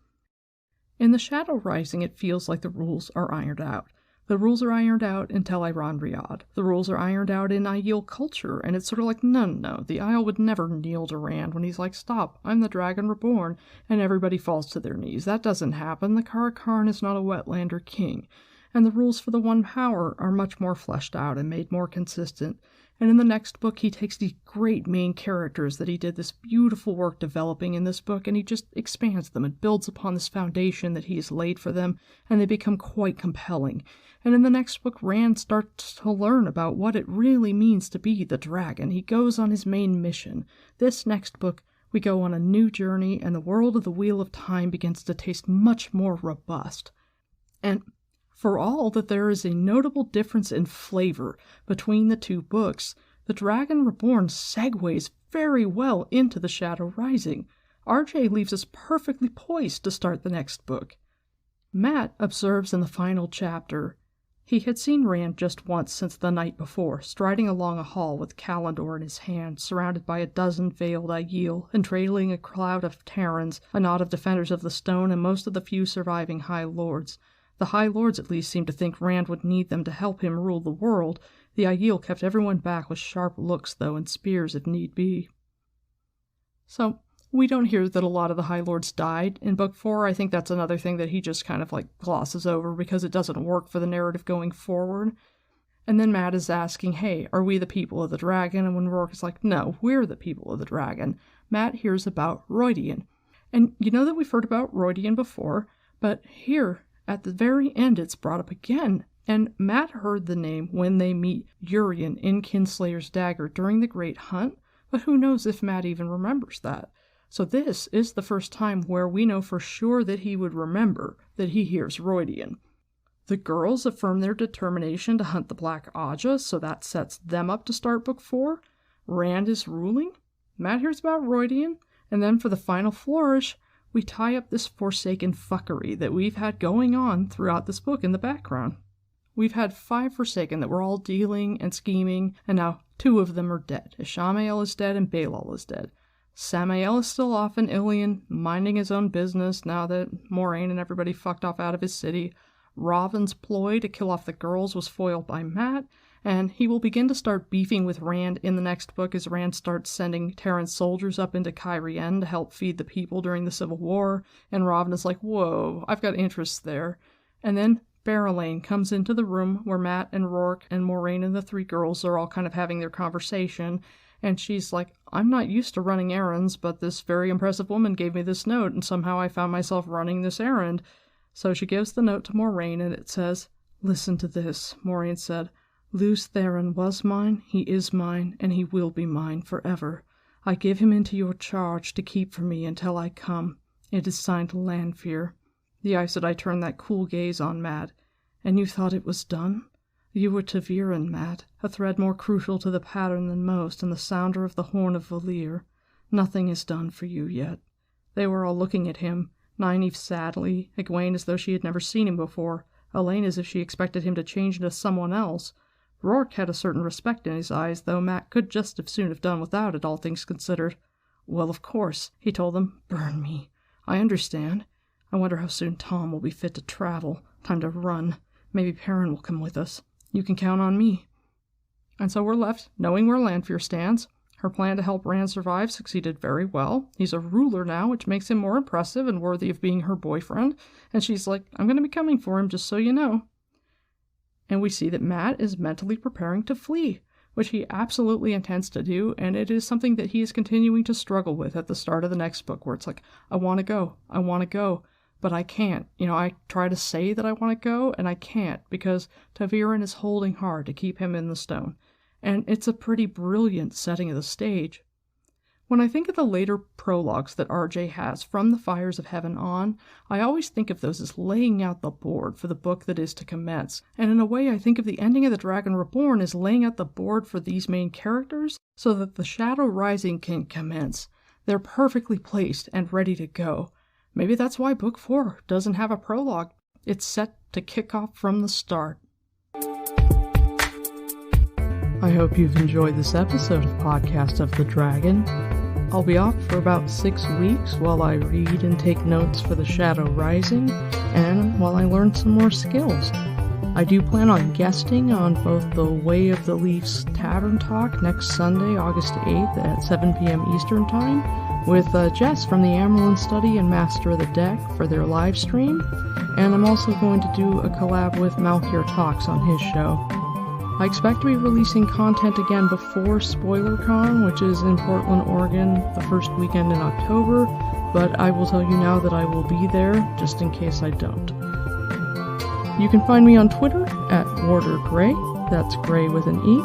In The Shadow Rising, it feels like the rules are ironed out. The rules are ironed out in Tel Riyadh. The rules are ironed out in Aiel culture, and it's sort of like, no, the Aiel would never kneel to Rand when he's like, stop, I'm the Dragon Reborn, and everybody falls to their knees. That doesn't happen. The Karakarn is not a wetlander king. And the rules for the One Power are much more fleshed out and made more consistent. And in the next book, he takes these great main characters that he did this beautiful work developing in this book, and he just expands them and builds upon this foundation that he has laid for them, and they become quite compelling. And in the next book, Rand starts to learn about what it really means to be the dragon. He goes on his main mission. This next book, we go on a new journey, and the world of the Wheel of Time begins to taste much more robust. And for all that there is a notable difference in flavor between the two books, The Dragon Reborn segues very well into The Shadow Rising. RJ leaves us perfectly poised to start the next book. Mat observes in the final chapter, he had seen Rand just once since the night before, striding along a hall with Callandor in his hand, surrounded by a dozen veiled Aiel, and trailing a cloud of Terrans, a knot of defenders of the stone, and most of the few surviving High Lords. The High Lords at least seemed to think Rand would need them to help him rule the world. The Aiel kept everyone back with sharp looks, though, and spears if need be. So, we don't hear that a lot of the High Lords died in Book 4. I think that's another thing that he just kind of glosses over because it doesn't work for the narrative going forward. And then Mat is asking, hey, are we the people of the dragon? And when Rourke is like, no, we're the people of the dragon, Mat hears about Rhuidean. And you know that we've heard about Rhuidean before, but here, at the very end, it's brought up again. And Mat heard the name when they meet Urien in Kinslayer's dagger during the Great Hunt, but who knows if Mat even remembers that. So this is the first time where we know for sure that he would remember that he hears Rhuidean. The girls affirm their determination to hunt the Black Aja, so that sets them up to start Book 4. Rand is ruling. Mat hears about Rhuidean, and then for the final flourish, we tie up this Forsaken fuckery that we've had going on throughout this book in the background. We've had 5 Forsaken that were all dealing and scheming, and now 2 of them are dead. Ishamael is dead and Balal is dead. Samael is still off in Ilion, minding his own business now that Moraine and everybody fucked off out of his city. Ravn's ploy to kill off the girls was foiled by Mat, and he will begin to start beefing with Rand in the next book as Rand starts sending Terran soldiers up into Cairhien to help feed the people during the Civil War, and Ravn is like, whoa, I've got interests there. And then Barrelane comes into the room where Mat and Rourke and Moraine and the 3 girls are all kind of having their conversation, and she's like, I'm not used to running errands, but this very impressive woman gave me this note, and somehow I found myself running this errand. So she gives the note to Moraine, and it says, listen to this, Moraine said. Lews Therin was mine, he is mine, and he will be mine forever. I give him into your charge to keep for me until I come. It is signed Lanfear." The Aes Sedai turned that cool gaze on Matt. "And you thought it was done? You were Ta'Viren, Matt, a thread more crucial to the pattern than most, and the sounder of the horn of Valir. Nothing is done for you yet." They were all looking at him, Nynaeve sadly, Egwene as though she had never seen him before, Elaine as if she expected him to change into someone else. Rourke had a certain respect in his eyes, though Matt could just as soon have done without it, all things considered. "Well, of course," he told them. "Burn me. I understand. I wonder how soon Tom will be fit to travel. Time to run. Maybe Perrin will come with us. You can count on me." And so we're left, knowing where Lanfear stands. Her plan to help Rand survive succeeded very well. He's a ruler now, which makes him more impressive and worthy of being her boyfriend. And she's like, "I'm going to be coming for him, just so you know." And we see that Matt is mentally preparing to flee, which he absolutely intends to do, and it is something that he is continuing to struggle with at the start of the next book, where it's like, I want to go, but I can't. I try to say that I want to go, and I can't, because Ta'Viren is holding hard to keep him in the stone. And it's a pretty brilliant setting of the stage. When I think of the later prologues that RJ has from the Fires of Heaven on, I always think of those as laying out the board for the book that is to commence. And in a way, I think of the ending of The Dragon Reborn as laying out the board for these main characters so that the Shadow Rising can commence. They're perfectly placed and ready to go. Maybe that's why Book 4 doesn't have a prologue. It's set to kick off from the start. I hope you've enjoyed this episode of Podcast of the Dragon. I'll be off for about 6 weeks while I read and take notes for The Shadow Rising, and while I learn some more skills. I do plan on guesting on both the Way of the Leafs Tavern Talk next Sunday, August 8th at 7 p.m. Eastern Time, with Jess from the Amerlin Study and Master of the Deck for their live stream, and I'm also going to do a collab with Malkier Talks on his show. I expect to be releasing content again before SpoilerCon, which is in Portland, Oregon, the first weekend in October, but I will tell you now that I will be there, just in case I don't. You can find me on Twitter at WarderGray, that's Gray with an E.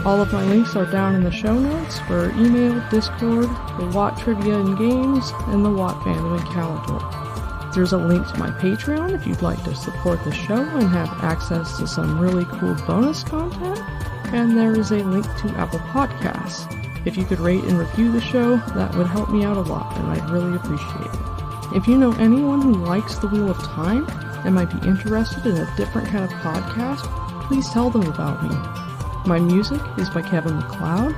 All of my links are down in the show notes for email, Discord, the Watt Trivia and Games, and the Watt Fandom and Calendar. There's a link to my Patreon if you'd like to support the show and have access to some really cool bonus content. And there is a link to Apple Podcasts. If you could rate and review the show, that would help me out a lot, and I'd really appreciate it. If you know anyone who likes The Wheel of Time and might be interested in a different kind of podcast, please tell them about me. My music is by Kevin MacLeod.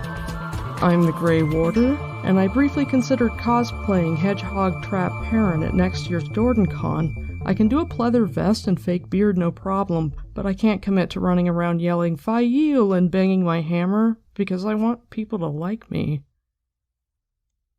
I'm the Grey Warder, and I briefly considered cosplaying Hedgehog Trap Perrin at next year's DordanCon. I can do a pleather vest and fake beard no problem, but I can't commit to running around yelling "Fail" and banging my hammer, because I want people to like me.